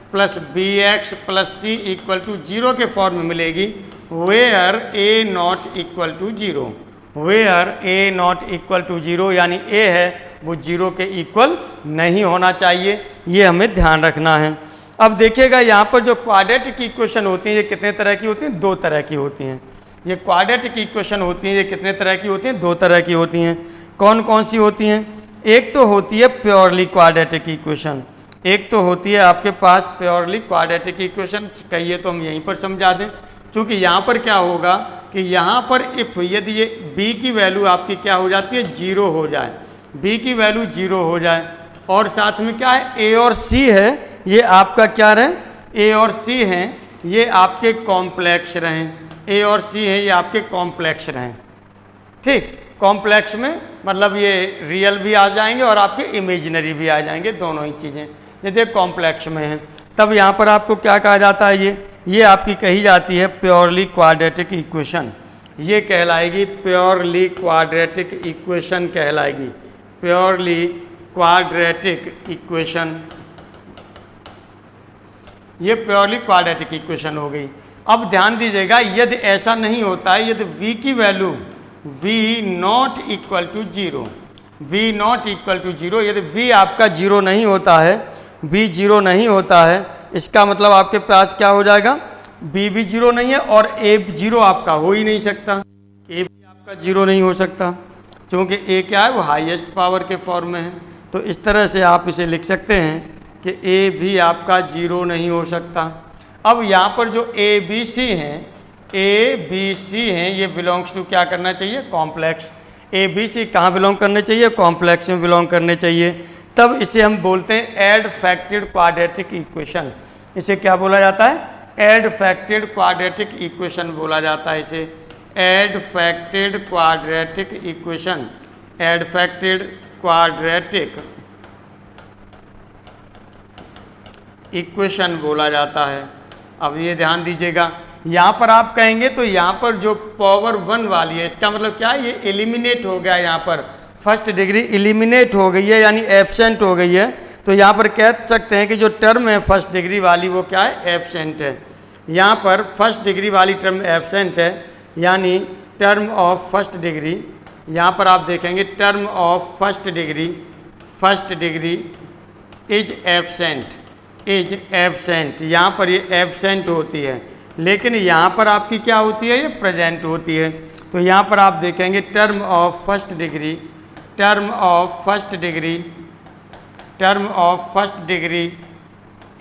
+ bx + c = 0 के फॉर्म में मिलेगी, where a not equal to 0, where a not equal to 0, यानी a है वो 0 के इक्वल नहीं होना चाहिए। ये हमें ध्यान रखना है। अब देखिएगा यहाँ पर जो क्वाड्रेटिक इक्वेशन होती हैं ये कितने तरह की होती हैं, 2 तरह की होती हैं। ये क्वाड्रेटिक इक्वेशन होती हैं, ये कितने तरह की होती हैं? दो तरह की होती हैं। कौन कौन सी होती हैं? एक तो होती है प्योरली क्वाड्रेटिक इक्वेशन, एक तो होती है आपके पास प्योरली क्वाड्रेटिक इक्वेशन। कहिए तो हम यहीं पर समझा दें, क्योंकि यहाँ पर क्या होगा कि यहाँ पर इफ़ यदि ये b की वैल्यू आपकी क्या हो जाती है? 0 हो जाए, b की वैल्यू 0 हो जाए, और साथ में क्या है? a और c है, ये आपका क्या रहे? a और c हैं, ये आपके कॉम्प्लेक्स रहें, a और c हैं, ये आपके कॉम्प्लेक्स रहें। ठीक, कॉम्प्लेक्स में मतलब ये रियल भी आ जाएंगे और आपके इमेजिनरी भी आ जाएंगे, दोनों ही चीज़ें यदि कॉम्प्लेक्स में हैं। तब यहाँ पर आपको क्या कहा जाता है? ये आपकी कही जाती है प्योरली क्वाड्रेटिक इक्वेशन। ये कहलाएगी प्योरली क्वाड्रेटिक इक्वेशन कहलाएगी, प्योरली क्वाड्रेटिक इक्वेशन। ये प्योरली क्वाड्रेटिक इक्वेशन हो गई। अब ध्यान दीजिएगा, यदि ऐसा नहीं होता है, यदि v की value v not equal to 0, v not equal to 0, यदि v आपका 0 नहीं होता है, v 0 नहीं होता है, इसका मतलब आपके पास क्या हो जाएगा? b भी 0 नहीं है और a 0 आपका हो ही नहीं सकता, a भी आपका 0 नहीं हो सकता, क्योंकि a क्या है? वो हाईएस्ट पावर के फॉर्म में है। तो इस तरह से आप इसे लिख सकते हैं कि a भी आपका 0 नहीं हो सकता। अब यहाँ पर जो a b c हैं, a b c हैं, ये बिलोंग्स टू क्या करना चाहिए? कॉम्प्लेक्स। a b c कहाँ बिलोंग करने चाहिए? कॉम्प्लेक्स में बिलोंग करने चाहिए। तब इसे हम बोलते हैं एड फैक्टेड क्वाड्रेटिक इक्वेशन। इसे क्या बोला जाता है? एड फैक्टेड क्वाड्रेटिक इक्वेशन बोला जाता है इसे, affected quadratic equation, affected quadratic equation बोला जाता है। अब ये ध्यान दीजिएगा, यहाँ पर आप कहेंगे तो यहाँ पर जो पावर 1 वाली है, इसका मतलब क्या है? ये एलिमिनेट हो गया, यहाँ पर फर्स्ट डिग्री एलिमिनेट हो गई है, यानी एब्सेंट हो गई है। तो यहाँ पर कह सकते हैं कि जो टर्म है फर्स्ट डिग्री वाली वो क्या है? एब्सेंट है। यहाँ पर फर्स्ट डिग्री वाली टर्म एब्सेंट है, यानी टर्म ऑफ फर्स्ट डिग्री, यहाँ पर आप देखेंगे term of first degree is absent, is absent. यहाँ पर ये एब्सेंट होती है, लेकिन यहाँ पर आपकी क्या होती है? ये प्रेजेंट होती है। तो यहाँ पर आप देखेंगे term of first degree, term of first degree, term of first degree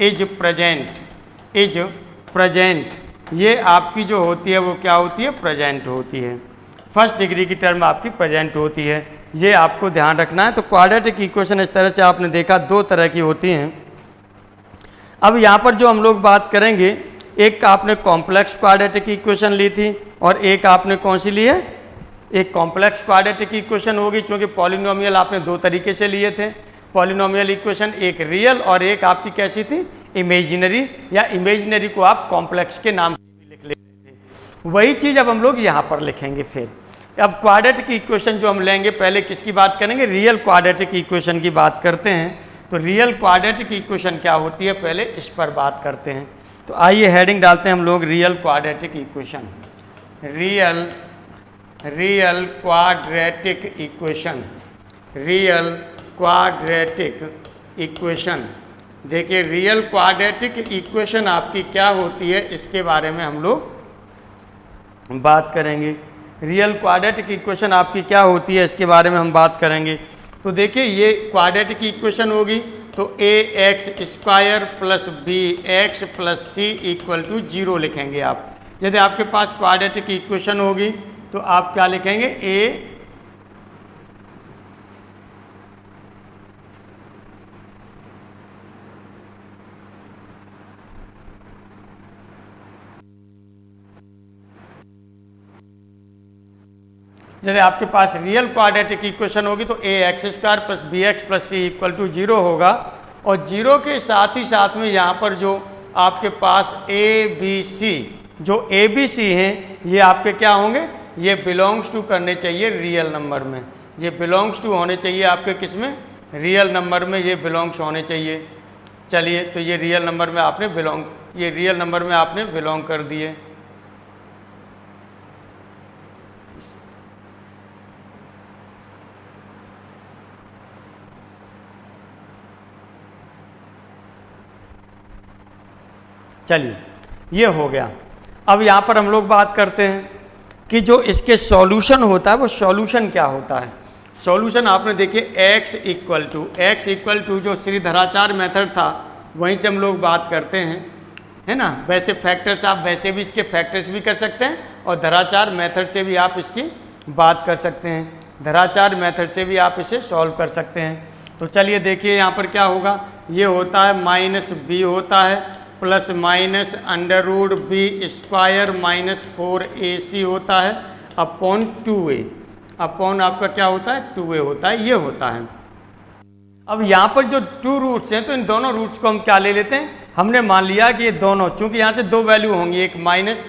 is present, is present. ये आपकी जो होती है वो क्या होती है? प्रेजेंट होती है। फर्स्ट डिग्री की टर्म आपकी प्रेजेंट होती है, ये आपको ध्यान रखना है। तो क्वाड्रेटिक इक्वेशन इस तरह से आपने देखा दो तरह की होती हैं। अब यहाँ पर जो हम लोग बात करेंगे, एक आपने कॉम्प्लेक्स क्वाड्रेटिक इक्वेशन ली थी और एक आपने कौन सी ली है? एक कॉम्प्लेक्स क्वाड्रेटिक इक्वेशन होगी, क्योंकि पॉलिनोमियल आपने दो तरीके से लिए थे। पॉलिनोमियल इक्वेशन एक रियल और एक आपकी कैसी थी? इमेजिनरी, या इमेजिनरी को आप कॉम्प्लेक्स के नाम से भी लिख लेते थे। वही चीज़ अब हम लोग यहाँ पर लिखेंगे। फिर अब क्वाड्रेटिक इक्वेशन जो हम लेंगे, पहले किसकी बात करेंगे? रियल क्वाड्रेटिक इक्वेशन की बात करते हैं। तो रियल क्वाड्रेटिक इक्वेशन क्या होती है, पहले इस पर बात करते हैं। तो आइए हेडिंग डालते हैं हम लोग, real quadratic equation, real quadratic equation, real quadratic equation. देखिए रियल क्वाड्रेटिक इक्वेशन आपकी क्या होती है, इसके बारे में हम लोग बात करेंगे। रियल क्वाड्रेटिक इक्वेशन आपकी क्या होती है, इसके बारे में हम बात करेंगे। तो देखिए ये क्वाड्रेटिक इक्वेशन होगी तो ax² plus bx plus c equal to 0 लिखेंगे आप। यदि आपके पास क्वाड्रेटिक इक्वेशन होगी तो आप क्या लिखेंगे? यदि आपके पास रियल क्वाड्रेटिक इक्वेशन होगी तो ax² plus bx plus c equal to 0 होगा, और 0 के साथ ही साथ में यहाँ पर जो आपके पास abc, जो abc हैं ये आपके क्या होंगे? ये बिलोंग्स टू करने चाहिए रियल नंबर में, ये बिलोंग्स टू होने चाहिए आपके किस में? रियल नंबर में ये बिलोंग्स होने चाहिए। चलिए तो ये रियल नंबर में आपने ये रियल नंबर में आपने बिलोंग कर दिए। चलिए ये हो गया। अब यहाँ पर हम लोग बात करते हैं, कि जो इसके सॉल्यूशन होता है वो सॉल्यूशन क्या होता है। सॉल्यूशन आपने देखिए x इक्वल टू जो श्रीधराचार्य मेथड था वहीं से हम लोग बात करते हैं, है ना। वैसे फैक्टर्स आप वैसे भी इसके फैक्टर्स भी कर सकते हैं और धराचार मेथड से भी आप इसकी बात कर सकते हैं, धराचार मेथड से भी आप इसे सॉल्व कर सकते हैं। तो चलिए देखिए यहाँ पर क्या होगा, ये होता है माइनस बी होता है plus minus under root B square minus 4ac होता है अपॉन 2a, अपॉन आपका क्या होता है 2a होता है, ये होता है। अब यहाँ पर जो 2 रूट्स हैं तो इन दोनों रूट्स को हम क्या ले लेते हैं, हमने मान लिया कि ये दोनों, चूंकि यहाँ से 2 वैल्यू होंगी, एक माइनस,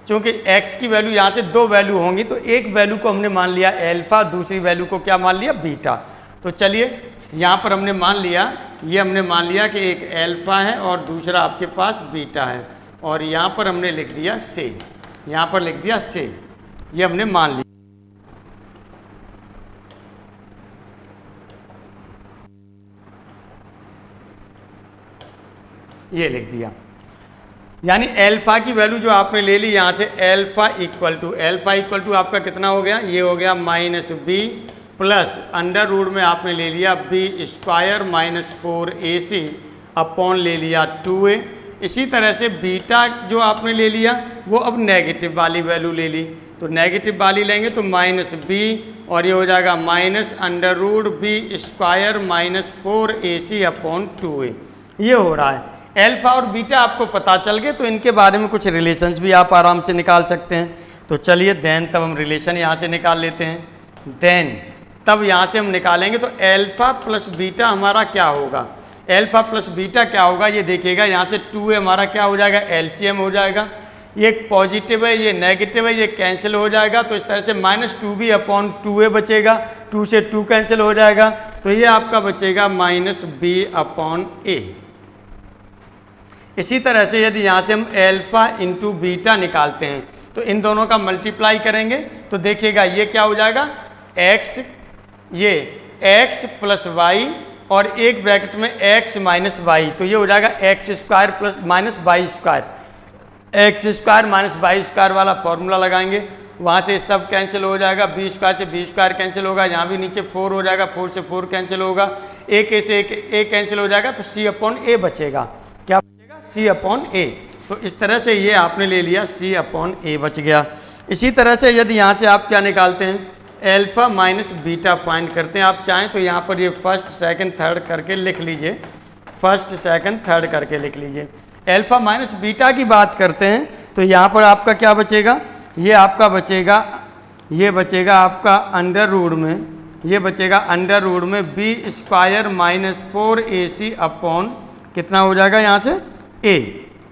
चूंकि x की वैल्यू यहाँ से 2 वैल्यू होंगी तो एक वैल्यू को हमने मान लिया एल्फा, दूसरी वैल्यू को क्या मान लिया बीटा। तो चलिए यहाँ पर हमने मान लिया, ये हमने मान लिया कि एक एल्फा है और दूसरा आपके पास बीटा है, और यहाँ पर हमने लिख दिया से, यहाँ पर लिख दिया से, ये हमने मान लिया। ये लिख दिया, यानी एल्फा की वैल्यू जो आपने ले ली यहाँ से एल्फा इक्वल टू आपका कितना हो गया, ये हो गया minus B plus under root में आपने ले लिया B square minus 4ac upon ले लिया 2a। इसी तरह से बीटा जो आपने ले लिया वो अब नेगेटिव वाली वैल्यू ले ली, तो नेगेटिव वाली लेंगे तो माइनस बी और ये हो जाएगा minus under root B square minus 4ac upon 2a। ये हो रहा है। एल्फा और बीटा आपको पता चल गए तो इनके बारे में कुछ रिलेशंस भी आप आराम से निकाल सकते हैं। तो चलिए देन तब हम रिलेशन यहाँ से निकाल लेते हैं, देन तब यहाँ से हम निकालेंगे तो एल्फा प्लस बीटा हमारा क्या होगा, एल्फा प्लस बीटा क्या होगा ये देखिएगा, यहाँ से 2a हमारा क्या हो जाएगा एलसीएम हो जाएगा, ये पॉजिटिव है ये नेगेटिव है ये कैंसिल हो जाएगा, तो इस तरह से माइनस 2b अपॉन 2a बचेगा, 2 से 2 कैंसिल हो जाएगा, तो ये आपका बचेगा माइनस b अपॉन a। इसी तरह से यदि यहाँ से हम एल्फा इंटू बीटा निकालते हैं तो इन दोनों का मल्टीप्लाई करेंगे तो देखिएगा ये क्या हो जाएगा x, ये x प्लस वाई और एक ब्रैकेट में x माइनस वाई, तो ये हो जाएगा X square plus minus Y square, X square minus Y square वाला फॉर्मूला लगाएंगे, वहाँ से सब कैंसिल हो जाएगा, बी स्क्वायर से बी स्क्वायर कैंसिल होगा, यहाँ भी नीचे 4 हो जाएगा, 4 से 4 कैंसिल होगा, एक ए से एक कैंसिल हो जाएगा, तो सी अपॉन ए बचेगा, क्या बचेगा सी अपॉन ए। तो इस तरह से ये आपने ले लिया सी अपॉन ए बच गया। इसी तरह से यदि यहाँ से आप क्या निकालते हैं एल्फा माइनस बीटा फाइंड करते हैं, आप चाहें तो यहाँ पर ये फर्स्ट सेकंड थर्ड करके लिख लीजिए, फर्स्ट सेकंड थर्ड करके लिख लीजिए। एल्फा माइनस बीटा की बात करते हैं तो यहाँ पर आपका क्या बचेगा, ये आपका बचेगा, ये बचेगा आपका अंडर रूट में, ये बचेगा अंडर रूट में B square minus 4ac upon कितना हो जाएगा यहाँ से a,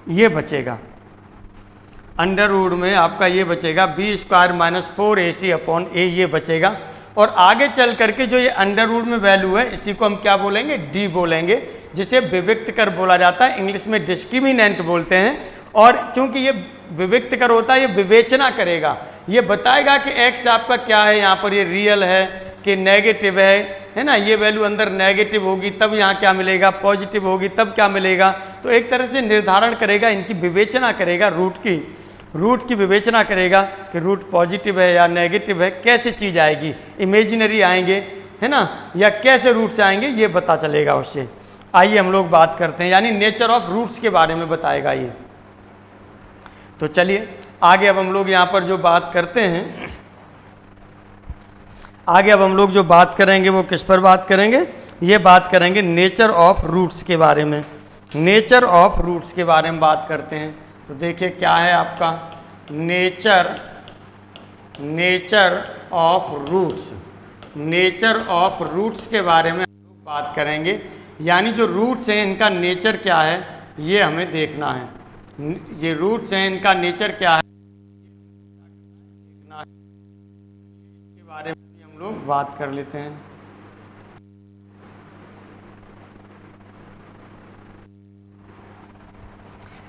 ये बचेगा अंडर रूट में आपका ये बचेगा B square minus 4ac upon a, ये बचेगा। और आगे चल करके जो ये अंडर रूट में वैल्यू है इसी को हम क्या बोलेंगे d बोलेंगे, जिसे विविक्त कर बोला जाता है, इंग्लिश में डिस्क्रिमिनेंट बोलते हैं। और चूंकि ये विविक्त कर होता है ये विवेचना करेगा, ये बताएगा कि x आपका क्या है, यहाँ पर ये रियल है कि नेगेटिव है ना, ये वैल्यू अंदर नेगेटिव होगी तब यहाँ क्या मिलेगा, पॉजिटिव होगी तब क्या मिलेगा। तो एक तरह से निर्धारण करेगा, इनकी विवेचना करेगा, रूट की विवेचना करेगा कि रूट पॉजिटिव है या नेगेटिव है, कैसे चीज़ आएगी, इमेजिनरी आएंगे है ना, या कैसे रूट्स आएंगे ये पता चलेगा उससे। आइए हम लोग बात करते हैं, यानी नेचर ऑफ रूट्स के बारे में बताएगा ये। तो चलिए आगे अब हम लोग यहाँ पर जो बात करते हैं, आगे अब हम लोग जो बात करेंगे वो किस पर बात करेंगे, ये बात करेंगे नेचर ऑफ रूट्स के बारे में। नेचर ऑफ रूट्स के बारे में बात करते हैं तो देखिए क्या है आपका nature of roots. Nature of roots के बारे में हम लोग बात करेंगे, यानी जो रूट्स हैं इनका नेचर क्या है ये हमें देखना है, ये रूट्स हैं इनका नेचर क्या है देखना है, इसके बारे में भी हम लोग बात कर लेते हैं।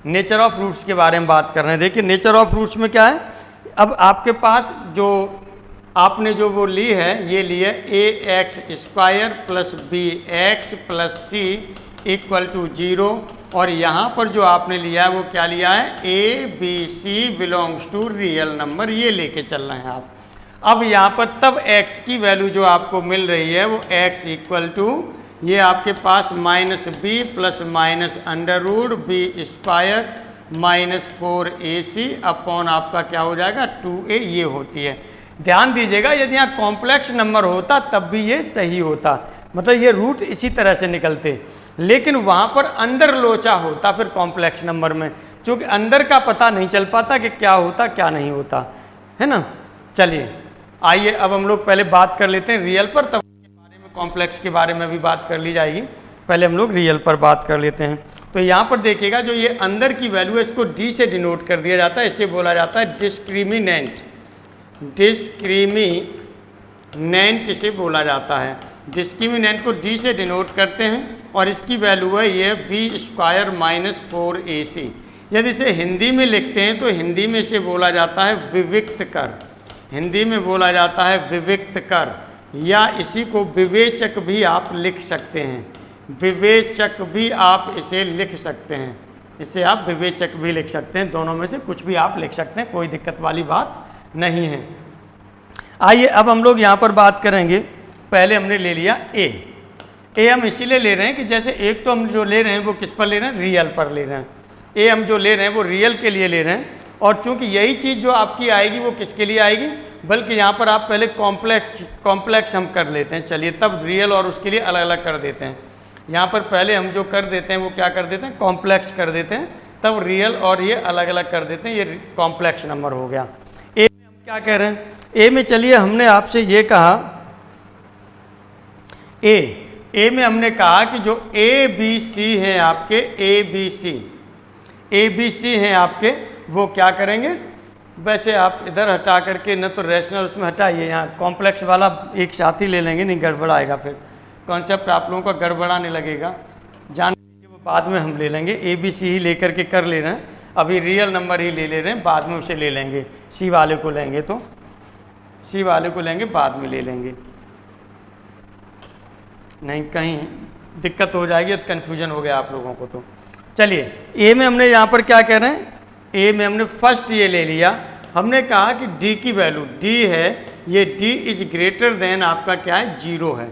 नेचर ऑफ रूट्स के बारे में बात कर रहे हैं। देखिए नेचर ऑफ रूट्स में क्या है, अब आपके पास जो आपने जो वो ली है, ये ली है ax square plus B x plus C equal to 0 और यहाँ पर जो आपने लिया है वो क्या लिया है, A B C belongs to real number, ये लेके चल रहे हैं आप। अब यहाँ पर तब x की वैल्यू जो आपको मिल रही है वो x इक्वल टू ये आपके पास minus B plus minus under root B square minus 4ac upon आपका क्या हो जाएगा 2a, ये होती है। ध्यान दीजिएगा यदि यहाँ कॉम्प्लेक्स नंबर होता तब भी ये सही होता, मतलब ये रूट इसी तरह से निकलते, लेकिन वहाँ पर अंदर लोचा होता फिर कॉम्प्लेक्स नंबर में, क्योंकि अंदर का पता नहीं चल पाता कि क्या होता क्या नहीं होता, है ना। चलिए आइए अब हम लोग पहले बात कर लेते हैं रियल पर, तब के बारे में कॉम्प्लेक्स के बारे में भी बात कर ली जाएगी। पहले हम लोग रियल पर बात कर लेते हैं। तो यहाँ पर देखिएगा जो ये अंदर की वैल्यू है इसको डी से डिनोट कर दिया जाता है, इसे बोला जाता है डिस्क्रिमिनेंट, डिस्क्रिमिनेंट इसे बोला जाता है। डिस्क्रिमिनेंट को डी से डिनोट करते हैं और इसकी वैल्यू है ये बी स्क्वायर माइनस 4ac। यदि इसे हिंदी में लिखते हैं तो हिंदी में इसे बोला जाता है विविक्त कर, हिंदी में बोला जाता है विविक्त कर, या इसी को विवेचक भी आप लिख सकते हैं, विवेचक भी आप इसे लिख सकते हैं, इसे आप विवेचक भी लिख सकते हैं, दोनों में से कुछ भी आप लिख सकते हैं, कोई दिक्कत वाली बात नहीं है। आइए अब हम लोग यहाँ पर बात करेंगे। पहले हमने ले लिया ए हम इसीलिए ले रहे हैं कि जैसे एक तो हम जो ले रहे हैं वो किस पर ले रहे हैं, रियल पर ले रहे हैं। ए हम जो ले रहे हैं वो रियल के लिए ले रहे हैं, और चूंकि यही चीज़ जो आपकी आएगी वो किसके लिए आएगी, बल्कि यहाँ पर आप पहले कॉम्प्लेक्स हम कर लेते हैं। चलिए तब रियल और उसके लिए अलग अलग कर देते हैं। यहाँ पर पहले हम जो कर देते हैं वो क्या कर देते हैं, कॉम्प्लेक्स कर देते हैं, तब रियल और ये अलग अलग कर देते हैं, ये कॉम्प्लेक्स नंबर हो गया। ए में हम क्या कह रहे हैं, ए में चलिए हमने आपसे ये कहा, ए में हमने कहा कि जो ए बी सी हैं आपके, ए बी सी हैं आपके, वो क्या करेंगे, वैसे आप इधर हटा करके न तो रैशनल उसमें हटाइए, यहाँ कॉम्प्लेक्स वाला एक साथ ही ले लेंगे, नहीं गड़बड़ाएगा, फिर कॉन्सेप्ट आप लोगों का गड़बड़ाने लगेगा, जान लीजिए वो बाद में हम ले लेंगे। ए बी सी ही लेकर के कर ले रहे हैं, अभी रियल नंबर ही ले रहे हैं, बाद में उसे ले लेंगे, सी वाले को लेंगे तो सी वाले को लेंगे, बाद में ले लेंगे, नहीं कहीं दिक्कत हो जाएगी तो कन्फ्यूजन हो गया आप लोगों को। तो चलिए ए में हमने यहाँ पर क्या कह रहे हैं, ए में हमने फर्स्ट ये ले लिया, हमने कहा कि डी की वैल्यू डी है, ये डी इज ग्रेटर देन आपका क्या है, 0 है,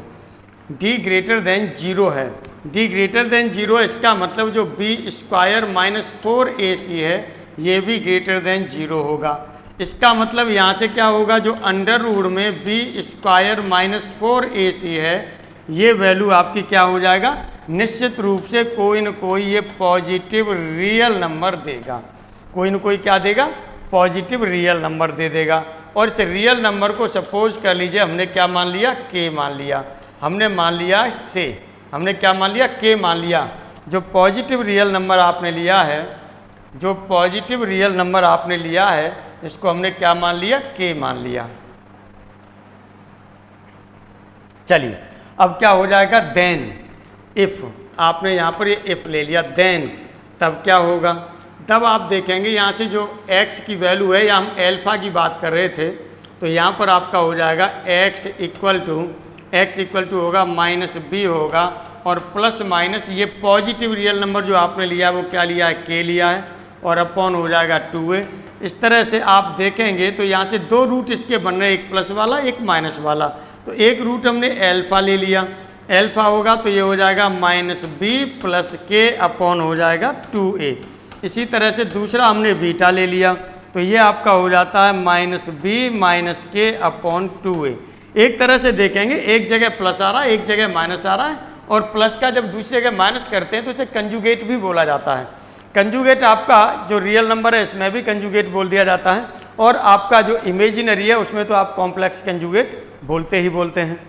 डी ग्रेटर देन 0 है, डी ग्रेटर देन 0 इसका मतलब जो बी स्क्वायर माइनस 4ac है ये भी ग्रेटर देन 0 होगा। इसका मतलब यहाँ से क्या होगा, जो अंडर रूट में बी स्क्वायर माइनस 4ac है ये वैल्यू आपकी क्या हो जाएगा, निश्चित रूप से कोई न कोई ये पॉजिटिव रियल नंबर देगा, कोई न कोई क्या देगा, पॉजिटिव रियल नंबर दे देगा। और इस रियल नंबर को सपोज कर लीजिए हमने क्या मान लिया, के मान लिया, हमने मान लिया से, हमने क्या मान लिया, के मान लिया। जो पॉजिटिव रियल नंबर आपने लिया है, जो पॉजिटिव रियल नंबर आपने लिया है इसको हमने क्या मान लिया, के मान लिया। चलिए अब क्या हो जाएगा, देन इफ़, आपने यहाँ पर ये इफ़ ले लिया, देन तब क्या होगा, तब आप देखेंगे यहाँ से जो x की वैल्यू है, या हम एल्फा की बात कर रहे थे, तो यहाँ पर आपका हो जाएगा x इक्वल टू होगा माइनस बी होगा, और प्लस माइनस ये पॉजिटिव रियल नंबर जो आपने लिया है वो क्या लिया है, के लिया है, और अपॉन हो जाएगा 2a। इस तरह से आप देखेंगे तो यहाँ से दो रूट इसके बन रहे हैं, एक प्लस वाला एक माइनस वाला, तो एक रूट हमने एल्फा ले लिया, एल्फा होगा तो ये हो जाएगा माइनस बी प्लस के अपॉन हो जाएगा 2a। इसी तरह से दूसरा हमने बीटा ले लिया, तो ये आपका हो जाता है माइनस बी माइनस के अपॉन 2a। एक तरह से देखेंगे, एक जगह प्लस आ रहा है एक जगह माइनस आ रहा है, और प्लस का जब दूसरी जगह माइनस करते हैं तो इसे कंजुगेट भी बोला जाता है। कंजुगेट आपका जो रियल नंबर है इसमें भी कंजुगेट बोल दिया जाता है, और आपका जो इमेजिनरी है उसमें तो आप कॉम्प्लेक्स कंजुगेट बोलते ही बोलते हैं।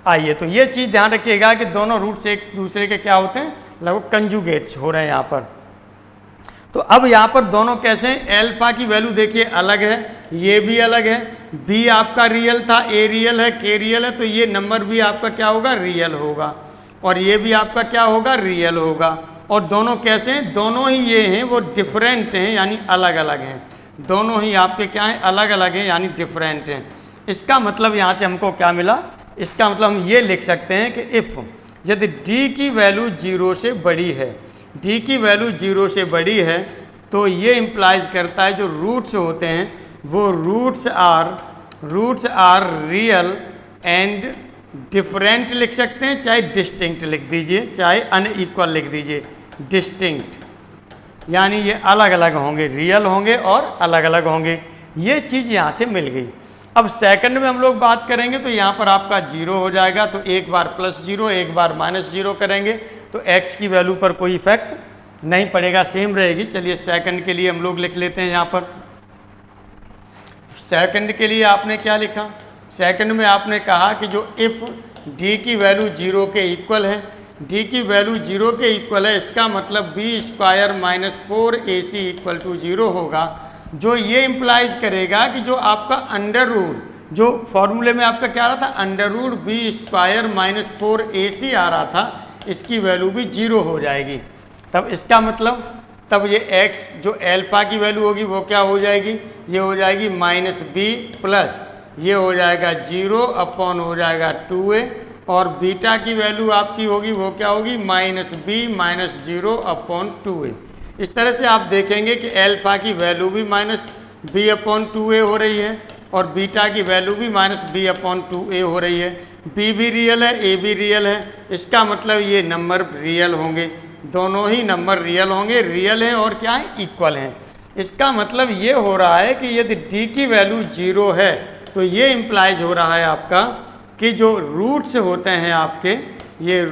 आइए तो ये चीज़ ध्यान रखिएगा कि दोनों रूट से एक दूसरे के क्या होते हैं, लगभग कंजुगेट्स हो रहे हैं यहाँ पर। तो अब यहाँ पर दोनों कैसे हैं, एल्फा की वैल्यू देखिए अलग है, ये भी अलग है, बी आपका रियल था, ए रियल है, के रियल है, तो ये नंबर भी आपका क्या होगा, रियल होगा, और ये भी आपका क्या होगा, रियल होगा। और दोनों कैसे हैं, दोनों ही ये हैं वो डिफरेंट हैं, यानी अलग अलग हैं, दोनों ही आपके क्या हैं, अलग अलग हैं, यानी डिफरेंट हैं। इसका मतलब यहाँ से हमको क्या मिला, इसका मतलब हम ये लिख सकते हैं कि इफ़ यदि d की वैल्यू 0 से बड़ी है, d की वैल्यू 0 से बड़ी है तो ये इम्प्लाइज करता है जो रूट्स होते हैं वो roots are real and different लिख सकते हैं, चाहे डिस्टिंक्ट लिख दीजिए, चाहे अनइक्वल लिख दीजिए, डिस्टिंक्ट यानी ये अलग अलग होंगे, रियल होंगे और अलग अलग होंगे। ये चीज़ यहाँ से मिल गई। अब सेकंड में हम लोग बात करेंगे तो यहाँ पर आपका 0 हो जाएगा, तो एक बार +0 एक बार -0 करेंगे तो x की वैल्यू पर कोई इफेक्ट नहीं पड़ेगा, सेम रहेगी। चलिए सेकंड के लिए हम लोग लिख लेते हैं। यहाँ पर सेकंड के लिए आपने क्या लिखा, सेकंड में आपने कहा कि जो इफ़ d की वैल्यू 0 के इक्वल है, d की वैल्यू 0 के इक्वल है, इसका मतलब b² - 4ac = 0 होगा, जो ये इम्प्लाइज करेगा कि जो आपका अंडर रूट, जो फॉर्मूले में आपका क्या आ रहा था, अंडर रूट b² - 4ac आ रहा था, इसकी वैल्यू भी 0 हो जाएगी। तब इसका मतलब तब ये x जो अल्फा की वैल्यू होगी वो क्या हो जाएगी, ये हो जाएगी -b प्लस ये हो जाएगा 0 अपॉन हो जाएगा 2a, और बीटा की वैल्यू आपकी होगी वो क्या होगी, -b - 0 अपॉन 2a। इस तरह से आप देखेंगे कि अल्फा की वैल्यू भी -b/2a हो रही है और बीटा की वैल्यू भी -b/2a हो रही है। b भी रियल है, a भी रियल है, इसका मतलब ये नंबर रियल होंगे, दोनों ही नंबर रियल होंगे, रियल हैं और क्या है, इक्वल हैं। इसका मतलब ये हो रहा है कि यदि d की वैल्यू 0 है तो ये इम्प्लाइज हो रहा है आपका कि जो रूट्स होते हैं आपके, ये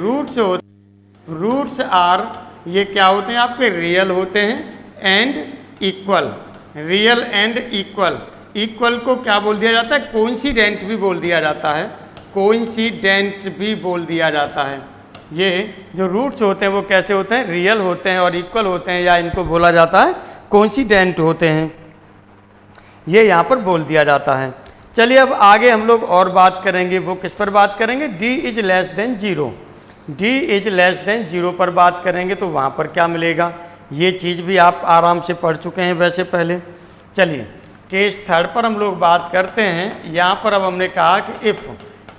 रूट्स आर ये क्या होते हैं आपके, रियल होते हैं and equal. Real and equal, equal को क्या बोल दिया जाता है, कोइंसिडेंट भी बोल दिया जाता है, कोइंसिडेंट भी बोल दिया जाता है। ये जो रूट्स होते हैं वो कैसे होते हैं, रियल होते हैं और इक्वल होते हैं, या इनको बोला जाता है कोइंसिडेंट होते हैं, ये यहाँ पर बोल दिया जाता है। चलिए अब आगे हम लोग और बात करेंगे, वो किस पर बात करेंगे, d is less than 0, d is less than 0 पर बात करेंगे तो वहाँ पर क्या मिलेगा, ये चीज़ भी आप आराम से पढ़ चुके हैं वैसे पहले। चलिए केस थर्ड पर हम लोग बात करते हैं। यहाँ पर अब हमने कहा कि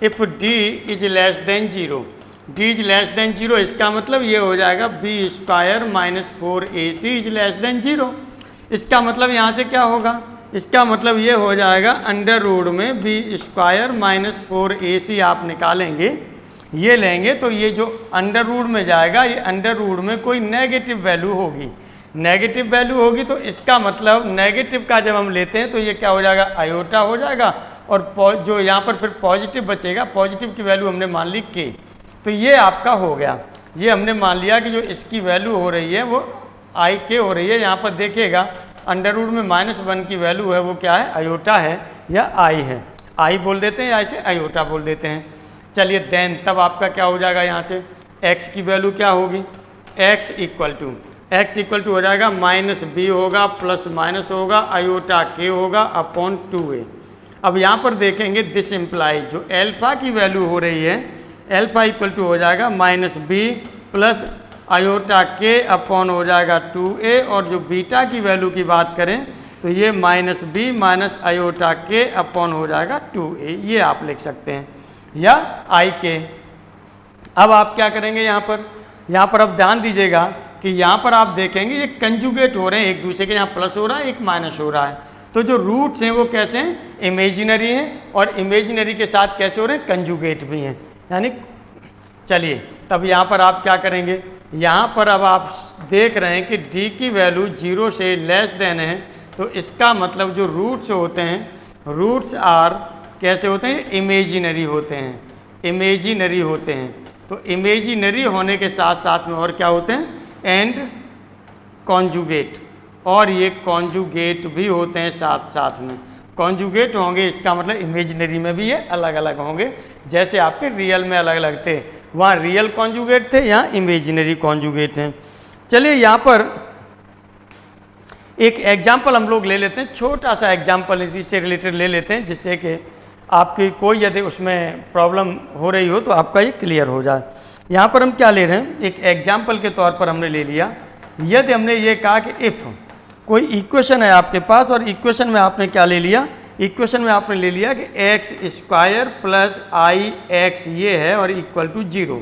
if d is less than 0, d is less than 0, इसका मतलब ये हो जाएगा b² - 4ac is less than 0। इसका मतलब यहाँ से क्या होगा, इसका मतलब ये हो जाएगा अंडर रूट में b² - 4ac आप निकालेंगे, ये लेंगे तो ये जो अंडर रूट में जाएगा, ये अंडर रूट में कोई नेगेटिव वैल्यू होगी, नेगेटिव वैल्यू होगी तो इसका मतलब नेगेटिव का जब हम लेते हैं तो ये क्या हो जाएगा, आयोटा हो जाएगा, और जो यहाँ पर फिर पॉजिटिव बचेगा, पॉजिटिव की वैल्यू हमने मान ली k, तो ये आपका हो गया। ये हमने मान लिया कि जो इसकी वैल्यू हो रही है वो ik हो रही है। यहाँ पर देखिएगा अंडर रूट में -1 की वैल्यू है वो क्या है, आयोटा है या i है, i बोल देते हैं या इसे आयोटा बोल देते हैं। चलिए देन तब आपका क्या हो जाएगा, यहाँ से x की वैल्यू क्या होगी, x इक्वल टू हो जाएगा -b होगा प्लस माइनस होगा, आयोटा k होगा अपॉन 2a। अब यहाँ पर देखेंगे दिस इम्प्लाइज जो अल्फा की वैल्यू हो रही है, अल्फा इक्वल टू हो जाएगा -b plus iota k upon हो जाएगा 2a, और जो बीटा की वैल्यू की बात करें तो ये -b minus iota k upon हो जाएगा 2a, ये आप लिख सकते हैं, या ik। अब आप क्या करेंगे, यहाँ पर अब ध्यान दीजिएगा कि यहाँ पर आप देखेंगे ये कंजुगेट हो रहे हैं एक दूसरे के, यहाँ प्लस हो रहा है एक माइनस हो रहा है, तो जो रूट्स हैं वो कैसे हैं, इमेजिनरी हैं, और इमेजिनरी के साथ कैसे हो रहे हैं, कंजुगेट भी हैं, यानी। चलिए तब यहाँ पर आप क्या करेंगे, यहाँ पर अब आप देख रहे हैं कि d की वैल्यू 0 से लेस देन है, तो इसका मतलब जो रूट्स होते हैं, रूट्स आर कैसे होते हैं, इमेजिनरी होते हैं, इमेजिनरी होते हैं। तो इमेजिनरी होने के साथ साथ में और क्या होते हैं, एंड कॉन्जुगेट, और ये कॉन्जुगेट भी होते हैं साथ साथ में, कॉन्जुगेट होंगे, इसका मतलब इमेजिनरी में भी ये अलग अलग होंगे, जैसे आपके रियल में अलग अलग थे, वहाँ रियल कॉन्जुगेट थे, यहाँ इमेजिनरी कॉन्जुगेट हैं। चलिए यहाँ पर एक एग्जाम्पल हम लोग ले लेते हैं, छोटा सा एग्जाम्पल इससे रिलेटेड ले लेते हैं, जिससे कि आपकी कोई यदि उसमें प्रॉब्लम हो रही हो तो आपका ये क्लियर हो जाए। यहाँ पर हम क्या ले रहे हैं, एक एग्जाम्पल के तौर पर हमने ले लिया, यदि हमने ये कहा कि इफ़ कोई इक्वेशन है आपके पास, और इक्वेशन में आपने क्या ले लिया, इक्वेशन में आपने ले लिया कि x² + ix ये है और इक्वल टू 0।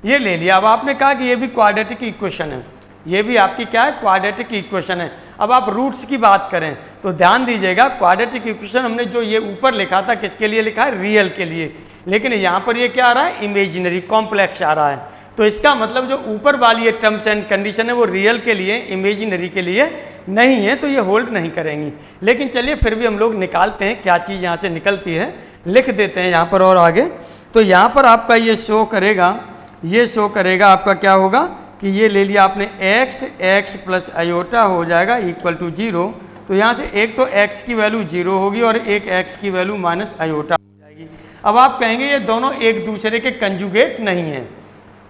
ये ले लिया। अब आपने कहा कि ये भी क्वाड्रेटिक इक्वेशन है, ये भी आपकी क्या है, क्वाड्रेटिक इक्वेशन है। अब आप रूट्स की बात करें तो ध्यान दीजिएगा, क्वाड्रेटिक इक्वेशन हमने जो ये ऊपर लिखा था किसके लिए लिखा है, रियल के लिए, लेकिन यहाँ पर ये क्या आ रहा है, इमेजिनरी कॉम्प्लेक्स आ रहा है। तो इसका मतलब जो ऊपर वाली ये टर्म्स एंड कंडीशन है वो रियल के लिए, इमेजिनरी के लिए नहीं है, तो ये होल्ड नहीं करेंगी। लेकिन चलिए फिर भी हम लोग निकालते हैं क्या चीज़ यहाँ से निकलती है, लिख देते हैं यहाँ पर और आगे। तो यहाँ पर आपका ये शो करेगा, ये शो करेगा आपका क्या होगा कि ये ले लिया आपने x प्लस आयोटा हो जाएगा इक्वल टू 0। तो यहाँ से एक तो x की वैल्यू 0 होगी और एक x की वैल्यू माइनस आयोटा हो जाएगी। अब आप कहेंगे ये दोनों एक दूसरे के कंजुगेट नहीं हैं,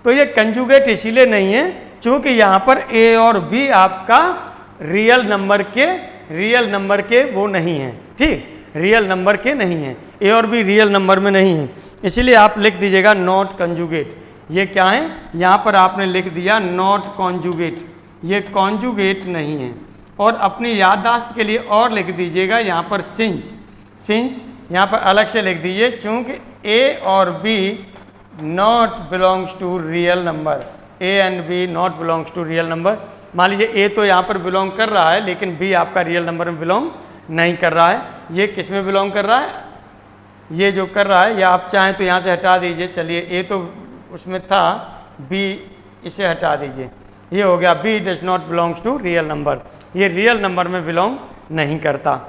तो ये कंजुगेट इसीलिए नहीं है क्योंकि यहाँ पर a और b आपका रियल नंबर के वो नहीं है, ठीक, रियल नंबर के नहीं हैं, a और b रियल नंबर में नहीं है, इसीलिए आप लिख दीजिएगा नॉट कंजुगेट। ये क्या है, यहाँ पर आपने लिख दिया नॉट कॉन्जुगेट, ये कॉन्जुगेट नहीं है। और अपनी याददाश्त के लिए और लिख दीजिएगा यहाँ पर सिंस यहाँ पर अलग से लिख दीजिए, चूँकि a और b not belongs to real number, a and b not belongs to real number. मान लीजिए a तो यहाँ पर बिलोंग कर रहा है लेकिन b आपका रियल नंबर में बिलोंग नहीं कर रहा है। ये किस में बिलोंग कर रहा है, ये जो कर रहा है, या आप चाहें तो यहाँ से हटा दीजिए, चलिए a तो उसमें था, b इसे हटा दीजिए, ये हो गया b does not belongs to real number, ये रियल नंबर में बिलोंग नहीं करता,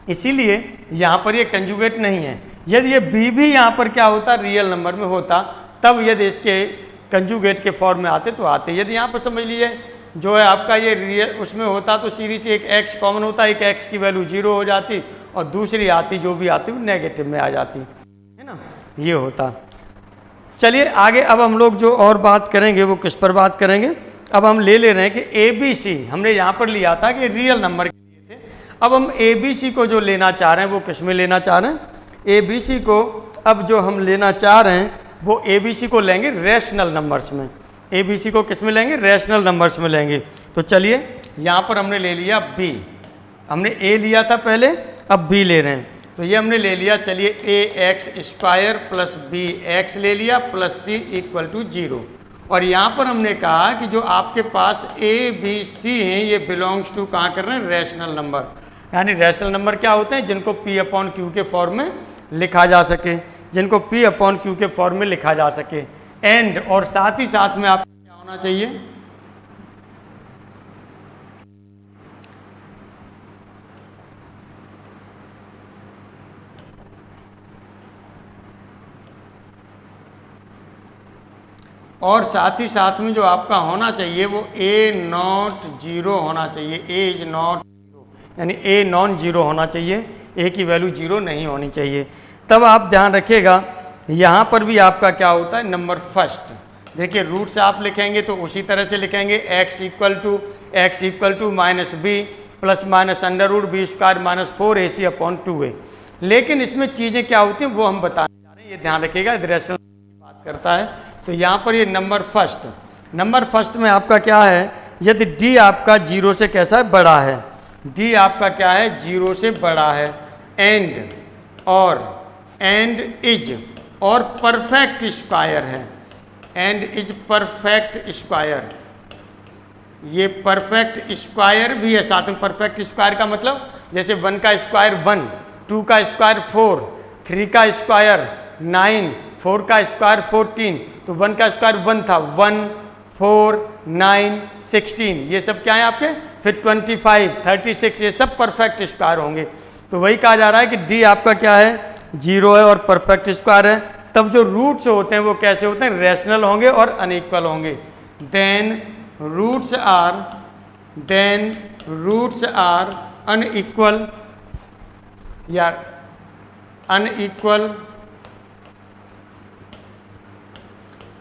इसीलिए यहाँ पर ये कंजुगेट नहीं है। यदि ये b भी यहाँ पर क्या होता, रियल नंबर में होता, तब यदि इसके कंजुगेट के फॉर्म में आते तो आते। यदि यहाँ पर समझ लीजिए जो है आपका ये रियल उसमें होता तो सीरीज से एक x कॉमन होता, एक x की वैल्यू 0 हो जाती और दूसरी आती जो भी आती वो नेगेटिव में आ जाती, है ना, ये होता। चलिए आगे अब हम लोग जो और बात करेंगे वो किस पर बात करेंगे। अब हम ले रहे हैं कि ABC हमने यहाँ पर लिया था कि रियल नंबर के लिए थे, अब हम ABC को जो लेना चाह रहे हैं वो किस में लेना चाह रहे हैं, ABC को अब जो हम लेना चाह रहे हैं वो ABC को लेंगे रैशनल नंबर्स में, ABC को किस में लेंगे, रैशनल नंबर्स में लेंगे। तो चलिए यहाँ पर हमने ले लिया B, हमने A लिया था पहले, अब B ले रहे हैं, तो ये हमने ले लिया, चलिए ax² प्लस bx ले लिया प्लस c इक्वल टू 0। और यहाँ पर हमने कहा कि जो आपके पास a b c हैं ये बिलोंग्स टू कहाँ कर रहे हैं, रैशनल नंबर, यानी रैशनल नंबर क्या होते हैं, जिनको p/q के फॉर्म में लिखा जा सके, जिनको p/q के फॉर्म में लिखा जा सके। एंड और साथ ही साथ में आपको क्या होना चाहिए, और साथ ही साथ में जो आपका होना चाहिए वो a नॉट 0 होना चाहिए, a इज नॉट 0, यानी a नॉन 0 होना चाहिए, a की वैल्यू 0 नहीं होनी चाहिए। तब आप ध्यान रखिएगा यहाँ पर भी आपका क्या होता है, नंबर फर्स्ट, देखिए रूट्स आप लिखेंगे तो उसी तरह से लिखेंगे x equal to minus b plus minus √b² minus 4ac/2a। लेकिन इसमें चीज़ें क्या होती हैं वो हम बताने जा रहे हैं, ये ध्यान रखिएगा, रैशनल की बात करता है। तो यहाँ पर ये नंबर फर्स्ट में आपका क्या है, यदि d आपका 0 से कैसा है, बड़ा है, d आपका क्या है, 0 से बड़ा है, एंड इज और परफेक्ट स्क्वायर है, एंड इज परफेक्ट स्क्वायर, ये परफेक्ट स्क्वायर भी है साथ में। परफेक्ट स्क्वायर का मतलब जैसे 1 का स्क्वायर 1, 2 का स्क्वायर 4, 3 का स्क्वायर 9, 4 का स्क्वायर 14, तो 1 का स्क्वायर 1 था, 1, 4, 9, 16, ये सब क्या है आपके, फिर 25, 36, ये सब परफेक्ट स्क्वायर होंगे। तो वही कहा जा रहा है कि d आपका क्या है, 0 है और परफेक्ट स्क्वायर है। तब जो रूट्स होते हैं वो कैसे होते हैं, रैशनल होंगे और अनइक्वल होंगे। Then roots are unequal